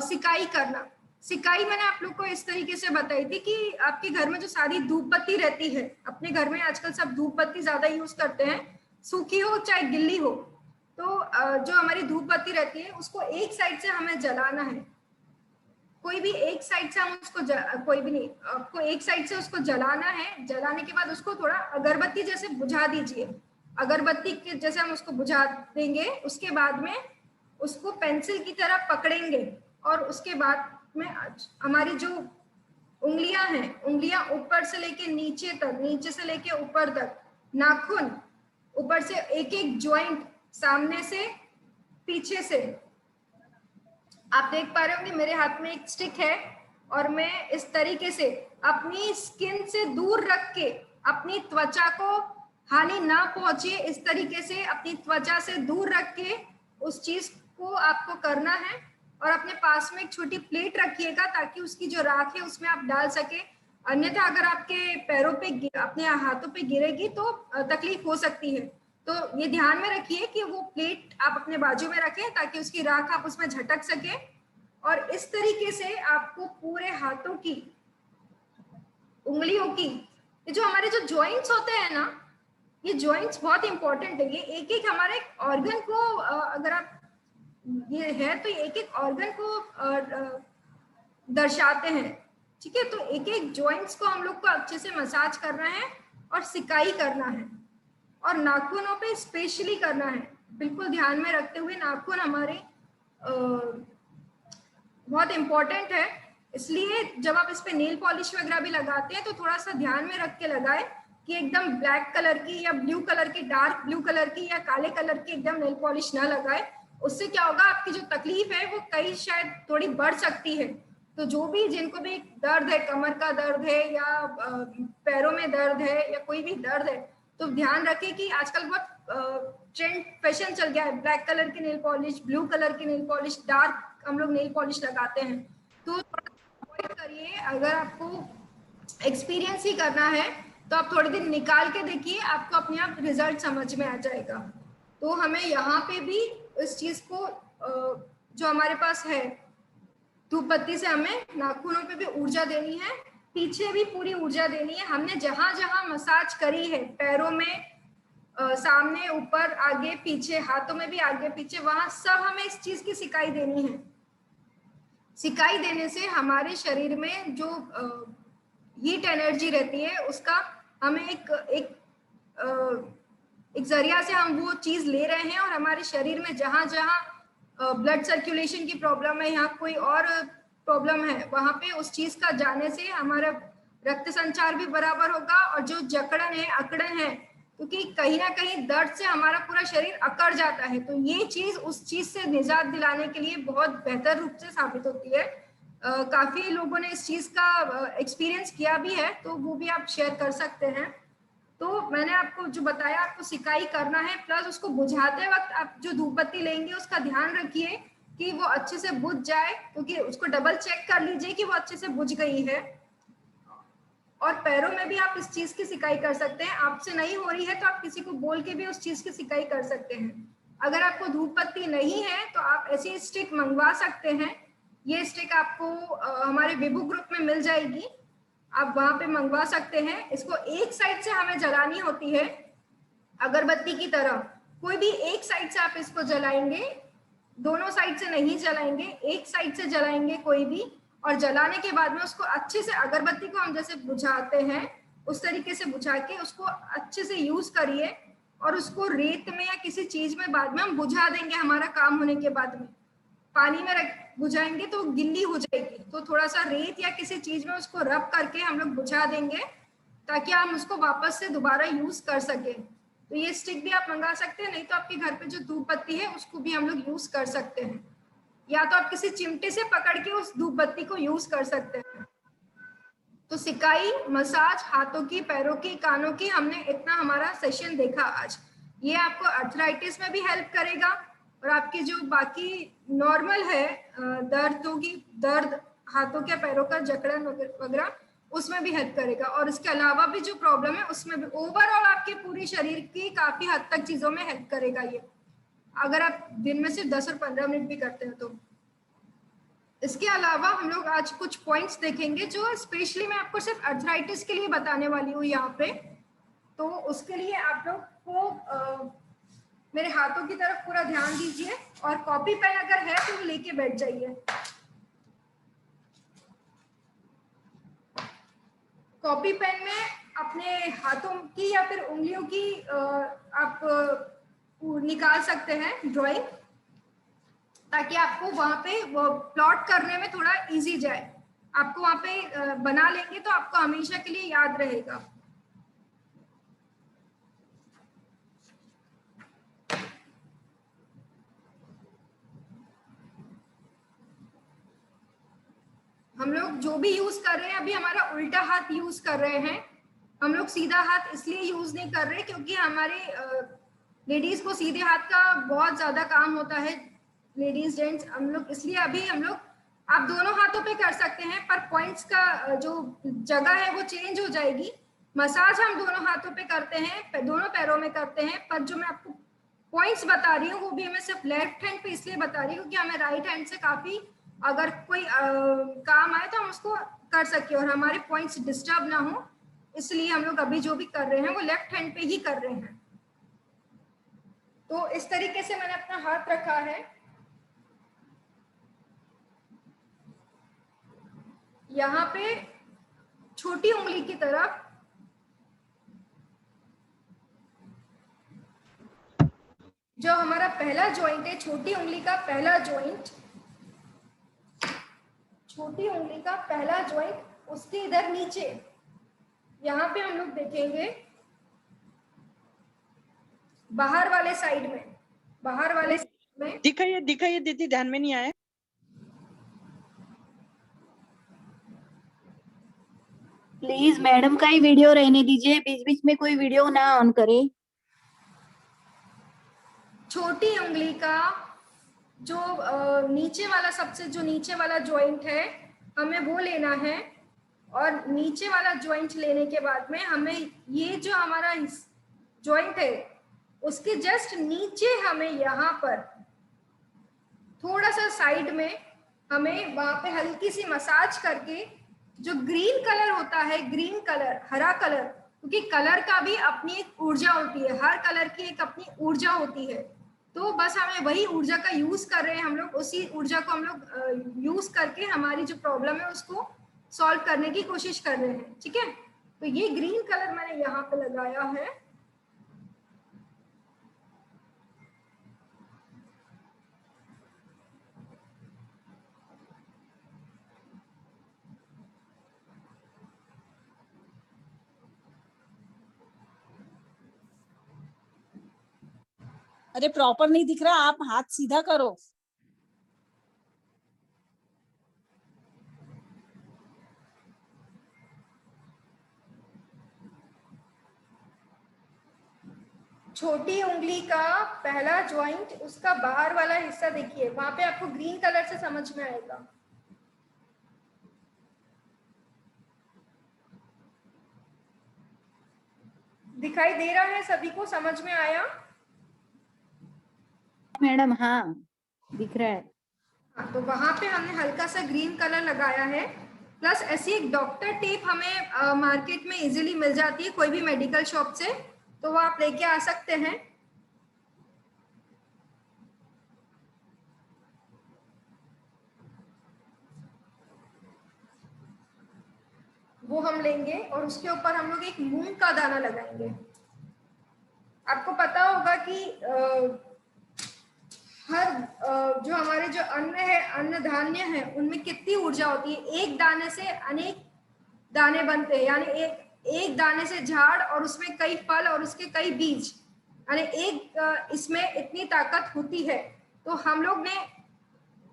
सिकाई करना। सिकाई मैंने आप लोग को इस तरीके से बताई थी कि आपके घर में जो सारी धूप बत्ती रहती है, अपने घर में आजकल सब धूप बत्ती ज्यादा यूज करते हैं, सूखी हो चाहे गिल्ली हो, तो जो हमारी धूप बत्ती रहती है उसको एक साइड से हमें जलाना है। कोई भी एक साइड से हम उसको कोई भी नहीं, आपको एक साइड से उसको जलाना है। जलाने के बाद उसको थोड़ा अगरबत्ती जैसे बुझा दीजिए, अगरबत्ती के जैसे हम उसको बुझा देंगे। उसके बाद में उसको पेंसिल की तरह पकड़ेंगे और उसके बाद में हमारी जो उंगलियां हैं, उंगलियां ऊपर से लेके नीचे तक, नीचे से लेके ऊपर तक, नाखून ऊपर से एक एक ज्वाइंट, सामने से पीछे से। आप देख पा रहे होंगे मेरे हाथ में एक स्टिक है और मैं इस तरीके से अपनी स्किन से दूर रख के, अपनी त्वचा को हानि ना पहुंचे इस तरीके से अपनी त्वचा से दूर रख के उस चीज को आपको करना है। और अपने पास में एक छोटी प्लेट रखिएगा ताकि उसकी जो राख है उसमें आप डाल सके। अन्यथा अगर आपके पैरों पे, अपने हाथों पे गिरेगी तो तकलीफ हो सकती है। तो ये ध्यान में रखिए कि वो प्लेट आप अपने बाजू में रखें ताकि उसकी राख आप उसमें झटक सके। और इस तरीके से आपको पूरे हाथों की, उंगलियों की, ये जो हमारे जो जॉइंट्स होते हैं ना, ये जॉइंट्स बहुत इंपॉर्टेंट है। ये एक एक हमारे ऑर्गन को, अगर आप ये है तो एक एक ऑर्गन को दर्शाते हैं, ठीक है। तो एक एक जॉइंट्स को हम लोग को अच्छे से मसाज करना है और सिकाई करना है, और नाखूनों पे स्पेशली करना है, बिल्कुल ध्यान में रखते हुए। नाखून हमारे बहुत इंपॉर्टेंट है, इसलिए जब आप इस पे नेल पॉलिश वगैरह भी लगाते हैं तो थोड़ा सा ध्यान में रख के लगाए कि एकदम ब्लैक कलर की या ब्लू कलर की, डार्क ब्लू कलर की या काले कलर की एकदम नेल पॉलिश ना लगाए। उससे क्या होगा, आपकी जो तकलीफ है वो कई शायद थोड़ी बढ़ सकती है। तो जो भी, जिनको भी दर्द है, कमर का दर्द है या पैरों में दर्द है या कोई भी दर्द है, तो ध्यान रखें कि आजकल बहुत ट्रेंड फैशन चल गया है, ब्लैक कलर की नेल पॉलिश, ब्लू कलर की नेल पॉलिश, डार्क हम लोग नेल पॉलिश लगाते हैं। तो अवॉइड करिए। अगर आपको एक्सपीरियंस ही करना है तो आप थोड़े दिन निकाल के देखिए, आपको अपने आप रिजल्ट समझ में आ जाएगा। तो हमें यहाँ पे भी इस चीज को, जो हमारे पास है धूप बत्ती से, हमें नाखूनों पे भी ऊर्जा देनी है, पीछे भी पूरी ऊर्जा देनी है। हमने जहां जहां मसाज करी है, पैरों में, सामने, ऊपर, आगे पीछे, हाथों में भी आगे पीछे, वहां सब हमें इस चीज की सिकाई देनी है। सिकाई देने से हमारे शरीर में जो हीट एनर्जी रहती है उसका हमें एक जरिया से हम वो चीज ले रहे हैं, और हमारे शरीर में जहां जहां ब्लड सर्कुलेशन की प्रॉब्लम है या कोई और प्रॉब्लम है, वहां पे उस चीज का जाने से हमारा रक्त संचार भी बराबर होगा। और जो जकड़न है, अकड़न है, क्योंकि कहीं ना कहीं दर्द से हमारा पूरा शरीर अकड़ जाता है, तो ये चीज उस चीज से निजात दिलाने के लिए बहुत बेहतर रूप से साबित होती है। काफी लोगों ने इस चीज का एक्सपीरियंस किया भी है, तो वो भी आप शेयर कर सकते हैं। तो मैंने आपको जो बताया, आपको सिकाई करना है, प्लस उसको बुझाते वक्त आप जो धूप बत्ती लेंगे उसका ध्यान रखिए कि वो अच्छे से बुझ जाए, क्योंकि उसको डबल चेक कर लीजिए कि वो अच्छे से बुझ गई है। और पैरों में भी आप इस चीज की सिकाई कर सकते हैं। आपसे नहीं हो रही है तो आप किसी को बोल के भी उस चीज की सिकाई कर सकते हैं। अगर आपको धूप बत्ती नहीं है तो आप ऐसी स्टिक मंगवा सकते हैं। ये स्टिक आपको हमारे विभू ग्रुप में मिल जाएगी, आप वहां पे मंगवा सकते हैं। इसको एक साइड से हमें जलानी होती है, अगरबत्ती की तरह। कोई भी एक साइड से आप इसको जलाएंगे, दोनों साइड से नहीं जलाएंगे, एक साइड से जलाएंगे कोई भी। और जलाने के बाद में उसको अच्छे से, अगरबत्ती को हम जैसे बुझाते हैं उस तरीके से बुझा के उसको अच्छे से यूज करिए, और उसको रेत में या किसी चीज में बाद में हम बुझा देंगे। हमारा काम होने के बाद में पानी में रख बुझाएंगे तो गिल्ली हो जाएगी, तो थोड़ा सा रेत या किसी चीज में उसको रब करके हम लोग बुझा देंगे ताकि हम उसको वापस से दोबारा यूज कर सके। तो ये स्टिक भी आप मंगा सकते हैं, नहीं तो आपके घर पे जो धूप बत्ती है उसको भी हम लोग यूज कर सकते हैं, या तो आप किसी चिमटे से पकड़ के उस धूप बत्ती को यूज कर सकते हैं। तो सिकाई, मसाज, हाथों की, पैरों की, कानों की, हमने इतना हमारा सेशन देखा आज। ये आपको अर्थराइटिस में भी हेल्प करेगा, और आपकी जो बाकी नॉर्मल है दर्द, हाथों के पैरों का जकड़न वगैरह, उसमें भी हेल्प करेगा। और इसके अलावा भी जो प्रॉब्लम है उसमें भी ओवरऑल आपके पूरे शरीर की काफी हद तक चीजों में हेल्प करेगा ये, अगर आप दिन में सिर्फ 10 और 15 मिनट भी करते हैं तो। इसके अलावा हम लोग आज कुछ पॉइंट्स देखेंगे जो स्पेशली मैं आपको सिर्फ अर्थराइटिस के लिए बताने वाली हूँ यहाँ पे। तो उसके लिए आप लोग को मेरे हाथों की तरफ पूरा ध्यान दीजिए और कॉपी पेन अगर है तो लेके बैठ जाइए। कॉपी पेन में अपने हाथों की या फिर उंगलियों की आप निकाल सकते हैं ड्राइंग, ताकि आपको वहां पे वो प्लॉट करने में थोड़ा इजी जाए। आपको वहां पे बना लेंगे तो आपको हमेशा के लिए याद रहेगा। हम लोग जो भी यूज कर रहे हैं अभी हमारा उल्टा हाथ यूज कर रहे हैं। हम लोग सीधा हाथ इसलिए यूज नहीं कर रहे क्योंकि हमारे लेडीज को सीधे हाथ का बहुत ज्यादा काम होता है, लेडीज जेंट्स हम लोग, इसलिए अभी हम लोग आप दोनों हाथों पे कर सकते हैं, पर पॉइंट्स का जो जगह है वो चेंज हो जाएगी। मसाज हम दोनों हाथों पे करते हैं, दोनों पैरों में करते हैं, पर जो मैं आपको पॉइंट्स बता रही हूँ वो भी हमें सिर्फ लेफ्ट हैंड पे इसलिए बता रही हूँ क्योंकि हमें राइट हैंड से काफी अगर कोई काम आए तो हम उसको कर सके और हमारे पॉइंट्स डिस्टर्ब ना हो, इसलिए हम लोग अभी जो भी कर रहे हैं वो लेफ्ट हैंड पे ही कर रहे हैं। तो इस तरीके से मैंने अपना हाथ रखा है। यहाँ पे छोटी उंगली की तरफ जो हमारा पहला जॉइंट है, छोटी उंगली का पहला जॉइंट, छोटी उंगली का पहला जॉइंट, उसके इधर नीचे यहाँ पे हम लोग देखेंगे बाहर वाले साइड में, बाहर वाले साइड में दिखाइए दिखाइए दीदी, ध्यान में नहीं आया। प्लीज मैडम का ही वीडियो रहने दीजिए, बीच बीच में कोई वीडियो ना ऑन करे। छोटी उंगली का जो नीचे वाला, सबसे जो नीचे वाला जॉइंट है हमें वो लेना है, और नीचे वाला जॉइंट लेने के बाद में हमें ये जो हमारा जॉइंट है उसके जस्ट नीचे हमें यहाँ पर थोड़ा सा साइड में हमें वहां पे हल्की सी मसाज करके, जो ग्रीन कलर होता है, ग्रीन कलर, हरा कलर, क्योंकि कलर का भी अपनी एक ऊर्जा होती है, हर कलर की एक अपनी ऊर्जा होती है, तो बस हमें वही ऊर्जा का यूज कर रहे हैं हम लोग, उसी ऊर्जा को हम लोग यूज करके हमारी जो प्रॉब्लम है उसको सॉल्व करने की कोशिश कर रहे हैं। ठीक है, तो ये ग्रीन कलर मैंने यहाँ पे लगाया है। अरे प्रॉपर नहीं दिख रहा, आप हाथ सीधा करो। छोटी उंगली का पहला जॉइंट, उसका बाहर वाला हिस्सा देखिए, वहां पे आपको ग्रीन कलर से समझ में आएगा। दिखाई दे रहा है सभी को, समझ में आया? मैडम हाँ दिख रहा है। हाँ, तो वहां पे हमने हल्का सा ग्रीन कलर लगाया है, प्लस ऐसी एक डॉक्टर टेप हमें मार्केट में इजीली मिल जाती है कोई भी मेडिकल शॉप से, तो वो आप लेके आ सकते हैं। वो हम लेंगे और उसके ऊपर हम लोग एक मूंग का दाना लगाएंगे। आपको पता होगा कि हर जो हमारे जो अन्न है, अन्न धान्य है, उनमें कितनी ऊर्जा होती है। एक दाने से अनेक दाने बनते हैं, यानी एक दाने से झाड़ और उसमें कई फल और उसके कई बीज, यानी एक इसमें इतनी ताकत होती है। तो हम लोग ने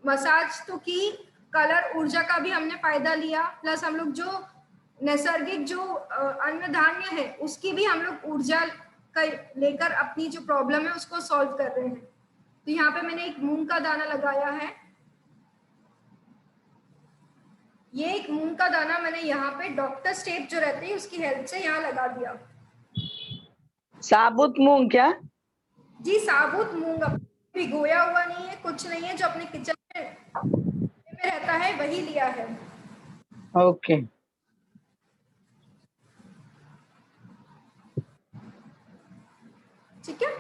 मसाज तो की, कलर ऊर्जा का भी हमने फायदा लिया, प्लस हम लोग जो नैसर्गिक जो अन्न धान्य है उसकी भी हम लोग ऊर्जा लेकर अपनी जो प्रॉब्लम है उसको सॉल्व कर रहे हैं। तो यहाँ पे मैंने एक मूंग का दाना लगाया है। ये एक मूंग का दाना मैंने यहाँ पे डॉक्टर स्टेप जो रहते हैं उसकी हेल्प से यहाँ लगा दिया। साबुत मूंग क्या? जी साबुत मूंग, भिगोया हुआ नहीं है, कुछ नहीं है, जो अपने किचन में रहता है वही लिया है। ओके। ठीक है।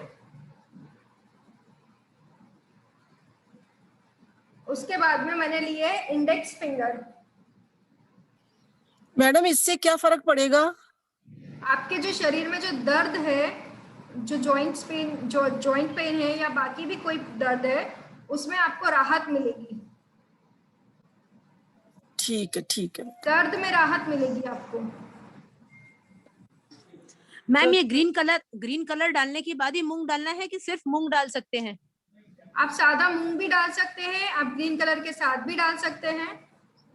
उसके बाद में मैंने लिए इंडेक्स फिंगर। मैडम इससे क्या फर्क पड़ेगा? आपके जो शरीर में जो दर्द है, जो जॉइंट्स पेन, जो जॉइंट पेन है या बाकी भी कोई दर्द है, उसमें आपको राहत मिलेगी। ठीक है, ठीक है। दर्द में राहत मिलेगी आपको। मैम ये ग्रीन कलर डालने के बाद ही मूंग डालना है कि सिर्फ मूंग डाल सकते हैं? आप सादा मूंग भी डाल सकते हैं, आप ग्रीन कलर के साथ भी डाल सकते हैं,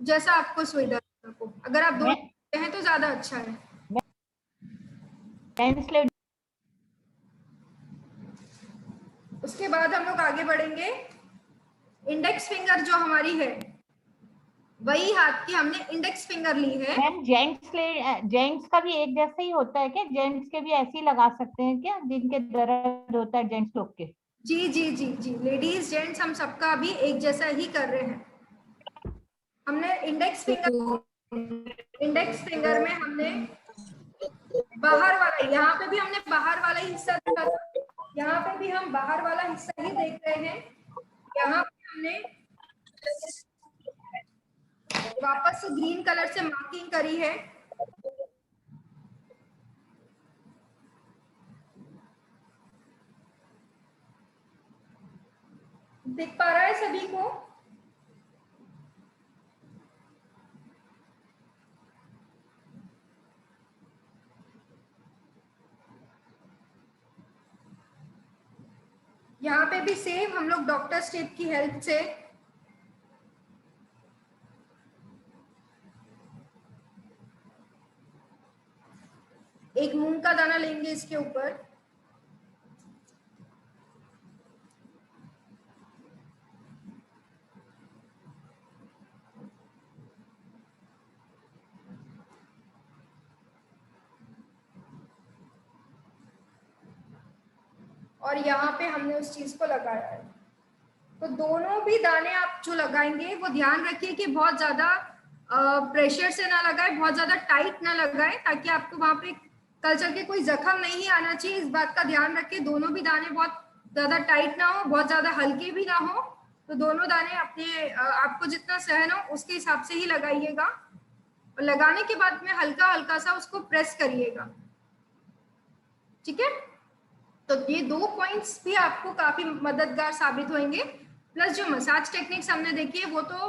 जैसा आपको सुविधा हो। अगर आप दो हैं तो ज्यादा अच्छा है। उसके बाद हम लोग आगे बढ़ेंगे। इंडेक्स फिंगर जो हमारी है, वही हाथ की हमने इंडेक्स फिंगर ली है। मैम जेंट्स का भी एक जैसा ही होता है क्या? जेंट्स के भी ऐसे ही लगा सकते हैं क्या, जिनके दर्द होता है जेंट्स लोग के? जी जी जी जी, लेडीज जेंट्स हम सबका भी एक जैसा ही कर रहे हैं। हमने इंडेक्स फिंगर में हमने बाहर वाला, यहाँ पे भी हमने बाहर वाला ही हिस्सा देखा था, यहाँ पे भी हम बाहर वाला हिस्सा ही देख रहे हैं। यहाँ पे हमने वापस से ग्रीन कलर से मार्किंग करी है। दिख पा रहा है सभी को? यहाँ पे भी सेम हम लोग डॉक्टर स्टेप की हेल्प से एक मूंग का दाना लेंगे इसके ऊपर। और यहाँ पे हमने उस चीज को लगाया है। तो दोनों भी दाने आप जो लगाएंगे वो ध्यान रखिए कि बहुत ज्यादा प्रेशर से ना लगाए, बहुत ज्यादा टाइट ना लगाए, ताकि आपको वहां पे कल्चर के कोई जख्म नहीं आना चाहिए। इस बात का ध्यान रखिए। दोनों भी दाने बहुत ज्यादा टाइट ना हो, बहुत ज्यादा हल्के भी ना हो। तो दोनों दाने अपने आपको जितना सहन हो उसके हिसाब से ही लगाइएगा। और लगाने के बाद में हल्का हल्का सा उसको प्रेस करिएगा। ठीक है। तो ये 2 पॉइंट्स भी आपको काफी मददगार साबित होंगे। प्लस जो मसाज टेक्निक्स हमने देखी है वो तो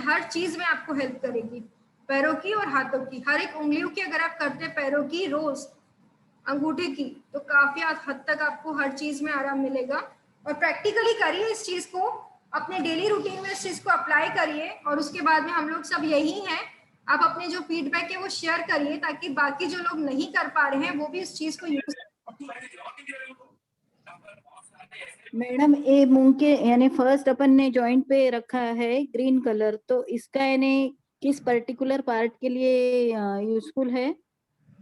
हर चीज में आपको हेल्प करेगी, पैरों की और हाथों की। हर एक उंगलियों की अगर आप करते हैं, पैरों की रोज, अंगूठे की, तो काफी हद तक आपको हर चीज में आराम मिलेगा। और प्रैक्टिकली करिए इस चीज को, अपने डेली रूटीन में इस चीज को अप्लाई करिए। और उसके बाद में हम लोग सब यही हैं, आप अपने जो फीडबैक है वो शेयर करिए, ताकि बाकी जो लोग नहीं कर पा रहे हैं वो भी इस चीज को यूज। मैडम ये मूंग के यानी फर्स्ट अपन ने जॉइंट पे रखा है ग्रीन कलर, तो इसका यानी किस पर्टिकुलर पार्ट के लिए यूजफुल है?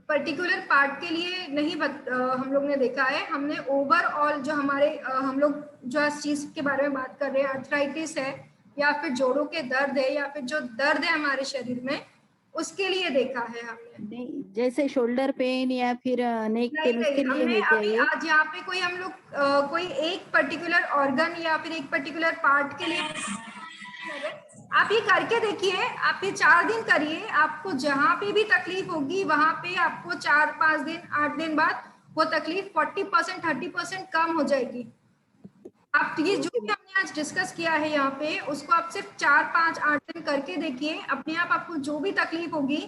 पर्टिकुलर पार्ट के लिए नहीं हम लोग ने देखा है। हमने ओवरऑल जो हमारे हम लोग जो इस चीज के बारे में बात कर रहे हैं, आर्थराइटिस है या फिर जोड़ों के दर्द है या फिर जो दर्द है हमारे शरीर में, उसके लिए देखा है हमने। नहीं, जैसे शोल्डर पेन या फिर नेक पेन, उसके लिए है क्या अभी ये? आज यहाँ पे कोई हम लोग कोई एक पर्टिकुलर ऑर्गन या फिर एक पर्टिकुलर पार्ट के लिए आप ये करके देखिए। आप ये 4 दिन करिए, आपको जहां पे भी तकलीफ होगी वहां पे आपको 4-5 दिन 8 दिन बाद वो तकलीफ 40% 30% कम हो जाएगी। आप ये जो भी हमने आज डिस्कस किया है यहाँ पे, उसको आप सिर्फ 4-5-8 दिन करके देखिए। अपने आप आपको जो भी तकलीफ होगी,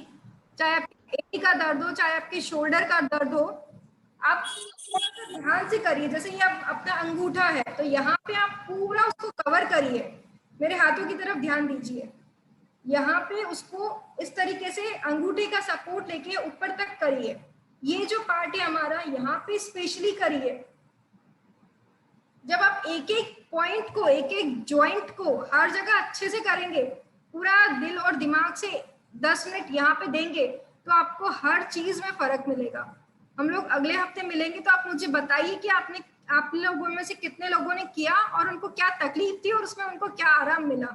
चाहे आपके एड़ी का दर्द हो, चाहे आपके शोल्डर का दर्द हो, आप ध्यान से करिए। जैसे ये अपना अंगूठा है, तो यहाँ पे आप पूरा उसको कवर करिए। मेरे हाथों की तरफ ध्यान दीजिए। यहाँ पे उसको इस तरीके से अंगूठे का सपोर्ट लेके ऊपर तक करिए। ये जो पार्ट है हमारा, यहाँ पे स्पेशली करिए। जब आप एक एक पॉइंट को, एक एक जॉइंट को हर जगह अच्छे से करेंगे, पूरा दिल और दिमाग से 10 मिनट यहाँ पे देंगे तो आपको हर चीज में फर्क मिलेगा। हम लोग अगले हफ्ते मिलेंगे, तो आप मुझे बताइए कि आप लोगों में से कितने लोगों ने किया और उनको क्या तकलीफ थी और उसमें उनको क्या आराम मिला।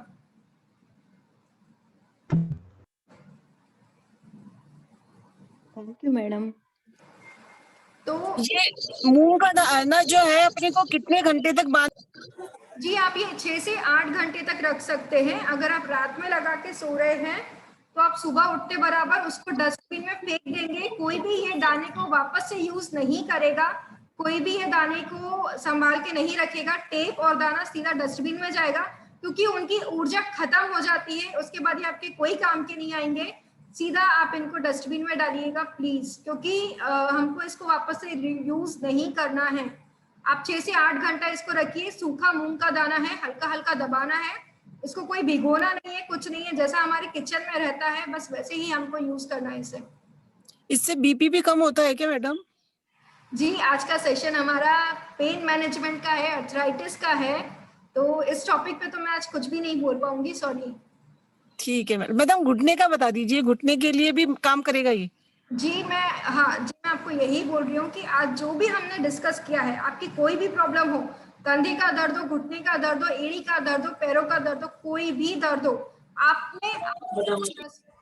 Thank you madam. तो ये मूंग का दाना जो है अपने को कितने घंटे तक बाद? जी आप ये 6 से 8 घंटे तक रख सकते हैं। अगर आप रात में लगा के सो रहे हैं तो आप सुबह उठते बराबर उसको डस्टबिन में फेंक देंगे। कोई भी ये दाने को वापस से यूज नहीं करेगा, कोई भी ये दाने को संभाल के नहीं रखेगा। टेप और दाना सीधा डस्टबिन में जाएगा, क्योंकि उनकी ऊर्जा खत्म हो जाती है, उसके बाद ये आपके कोई काम के नहीं आएंगे। सीधा आप इनको डस्टबिन में डालिएगा प्लीज, क्योंकि हमको इसको वापस से यूज नहीं करना है। आप 6 से 8 घंटा इसको रखिए। सूखा मूंग का दाना है, हल्का हल्का दबाना है, इसको कोई भिगोना नहीं है, कुछ नहीं है, जैसा हमारे किचन में रहता है बस वैसे ही हमको यूज करना है इसे। इससे बीपी भी कम होता है क्या मैडम? जी आज का सेशन हमारा पेन मैनेजमेंट का है, अर्थराइटिस का है, तो इस टॉपिक पे तो मैं आज कुछ भी नहीं बोल पाऊंगी, सॉरी। ठीक है मैडम, घुटने का बता दीजिए, घुटने के लिए भी काम करेगा ये? जी मैं आपको यही बोल रही हूँ कि आज जो भी हमने डिस्कस किया है, आपकी कोई भी प्रॉब्लम हो, कंधे का दर्द हो, घुटने का दर्द हो, एड़ी का दर्द हो, पैरों का दर्द हो, कोई भी दर्द हो, आपने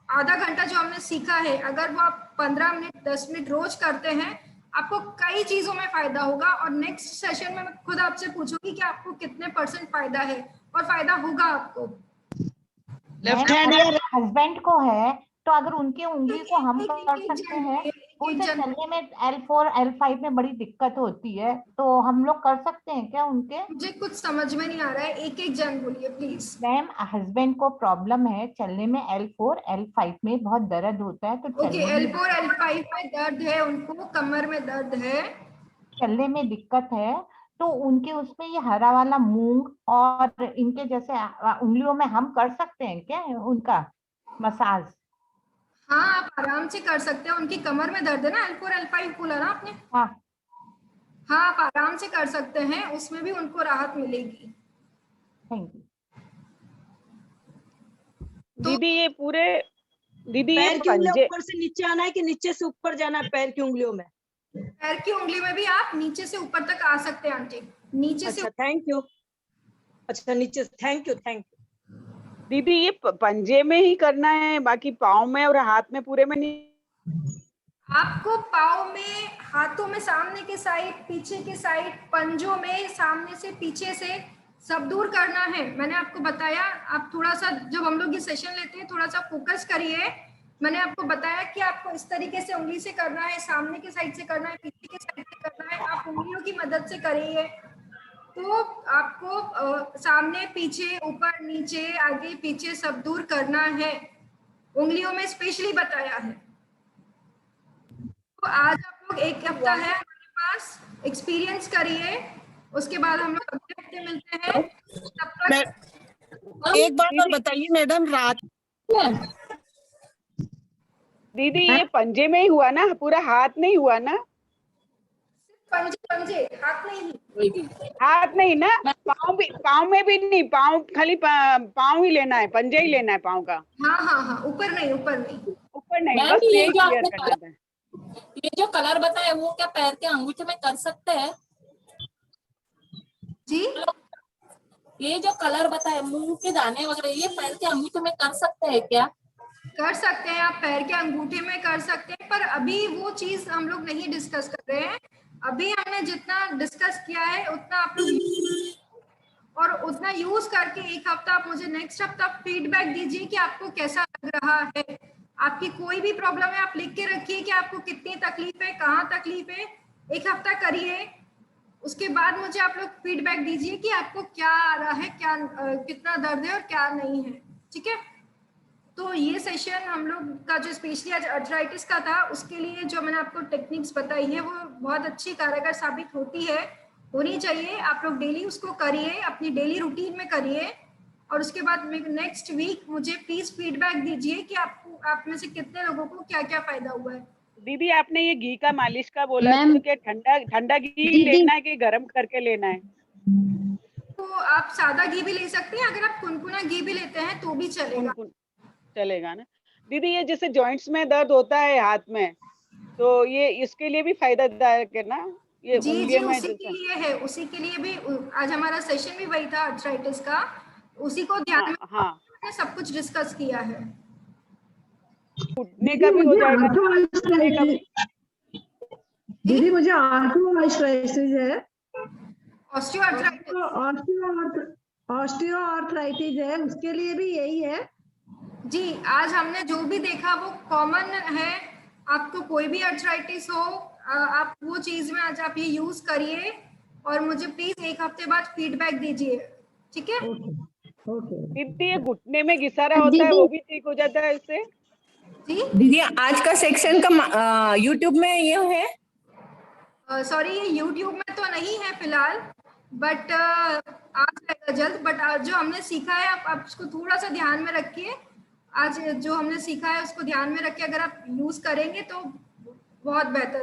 आधा घंटा जो हमने सीखा है, अगर वो आप 15 मिनट 10 मिनट रोज करते हैं, आपको कई चीजों में फायदा होगा। और नेक्स्ट सेशन में मैं खुद आपसे पूछूंगी कि आपको कितने % फायदा है और फायदा होगा आपको। लेफ्ट हैंड हस्बैंड को है तो अगर उनकी उंगली को हम कर सकते हैं, उनसे चलने में L4 L5 में बड़ी दिक्कत होती है, तो हम लोग कर सकते हैं क्या उनके? मुझे कुछ समझ में नहीं आ रहा है, एक एक जन बोलिए प्लीज। मैम हस्बैंड को प्रॉब्लम है चलने में, L4 L5 में बहुत दर्द होता है, तो ओके L4 L5 में दर्द है उनको, कमर में दर्द है, चलने में दिक्कत है, तो उनके उसमें ये हरा वाला मूंग और इनके जैसे उंगलियों में हम कर सकते हैं क्या उनका मसाज? हाँ आप आराम से कर सकते हैं। उनकी कमर में दर्द है ना, L4 L5 बोला ना आपने? हाँ आप आराम से कर सकते हैं, उसमें भी उनको राहत मिलेगी। Thank you. दीदी ये पूरे दीदी पैर ये की उंगलियां पंजे ऊपर से नीचे आना है कि नीचे से ऊपर जाना है? पैर की उंगलियों में, पैर की उंगली में भी आप नीचे से ऊपर तक आ सकते हैं आंटी, नीचे से। अच्छा थैंक यू, अच्छा नीचे से, थैंक यू थैंक यू। दीदी ये पंजे में ही करना है, बाकी पाँव में और हाथ में पूरे में नहीं? आपको पाँव में, हाथों में सामने के साइड, पीछे के साइड, पंजों में सामने से पीछे से सब दूर करना है। मैंने आपको बताया, आप थोड़ा सा जब हम लोग ये सेशन लेते हैं थोड़ा सा फोकस करिए। मैंने आपको बताया कि आपको इस तरीके से उंगली से करना है, सामने के साइड से करना है, पीछे के साइड से करना है, आप उंगलियों की मदद से करिए। तो आपको सामने पीछे ऊपर नीचे आगे पीछे सब दूर करना है, उंगलियों में स्पेशली बताया है। तो आज आप लोग एक हफ्ता है हमारे पास, एक्सपीरियंस करिए, उसके बाद हम लोग अगले हफ्ते मिलते हैं। तब तक एक बात और बताइए मैडम, रात दीदी ये पंजे में ही हुआ ना, पूरा हाथ नहीं हुआ ना? पंजे, हाथ नहीं, हाथ नहीं ना, पाँव में भी नहीं, पाँव खाली पाँव ही लेना है, पंजे ही लेना है पाँव का। हाँ ऊपर नहीं, ऊपर नहीं, बस ये क्लियर करना था। ये जो कलर बताया वो क्या पैर के अंगूठे में कर सकते हैं जी? ये जो कलर बताया मूंग के दाने वगैरह, ये पैर के अंगूठे में कर सकते हैं क्या? कर सकते हैं, आप पैर के अंगूठे में कर सकते हैं, पर अभी वो चीज हम लोग नहीं डिस्कस कर रहे हैं। अभी हमने जितना डिस्कस किया है उतना आप लोग और उतना यूज करके एक हफ्ता आप मुझे नेक्स्ट हफ्ता फीडबैक दीजिए कि आपको कैसा लग रहा है। आपकी कोई भी प्रॉब्लम है आप लिख के रखिए कि आपको कितनी तकलीफ है, कहाँ तकलीफ है, एक हफ्ता करिए। उसके बाद मुझे आप लोग फीडबैक दीजिए कि आपको क्या आ रहा है, क्या कितना दर्द है और क्या नहीं है, ठीक है? तो ये सेशन हम लोग का जो स्पेशली आज अर्थराइटिस का था, उसके लिए जो मैंने आपको टेक्निक्स बताई है वो बहुत अच्छी कारगर साबित होनी चाहिए। आप लोग डेली उसको करिए, अपनी डेली रूटीन में करिए, और उसके बाद नेक्स्ट वीक मुझे प्लीज फीडबैक दीजिए कि आपको, आप में से कितने लोगों को क्या क्या फायदा हुआ है। दीदी आपने ये घी का मालिश का बोला तो क्या ठंडा घी लेना है कि गर्म करके लेना है? तो आप सादा घी भी ले सकते हैं, अगर आप कुनकुना घी भी लेते हैं तो भी चलेगा। चलेगा ना दीदी? ये जैसे जॉइंट्स में दर्द होता है हाथ में, तो ये इसके लिए भी फायदादायक है ना? ये जी जी, उंगलियों में उसी के लिए है, उसी के लिए भी आज हमारा सेशन भी वही था आर्थराइटिस का, उसी को ध्यान में हमने सब कुछ डिस्कस किया है। घुटने का भी हो जाएगा, घुटने का भी। दीदी मुझे आर्थराइटिस है, ऑस्टियोआर्थराइटिस है, उसके लिए भी यही है जी। आज हमने जो भी देखा वो कॉमन है, आपको कोई भी आर्थराइटिस हो आप वो चीज में आज आप ये यूज करिए और मुझे प्लीज एक हफ्ते बाद फीडबैक दीजिए, ठीक है? दीदी ये घुटने में घिसारा होता है वो भी ठीक हो जाता है इससे? दीदी आज का सेक्शन का यूट्यूब में ये है? सॉरी ये यूट्यूब में तो नहीं है फिलहाल, बट आ जाएगा जल्द। बट जो हमने सीखा है आप उसको थोड़ा सा ध्यान में रखिए। आज जो हमने सीखा है उसको ध्यान में रख के अगर आप यूज करेंगे तो बहुत बेहतर।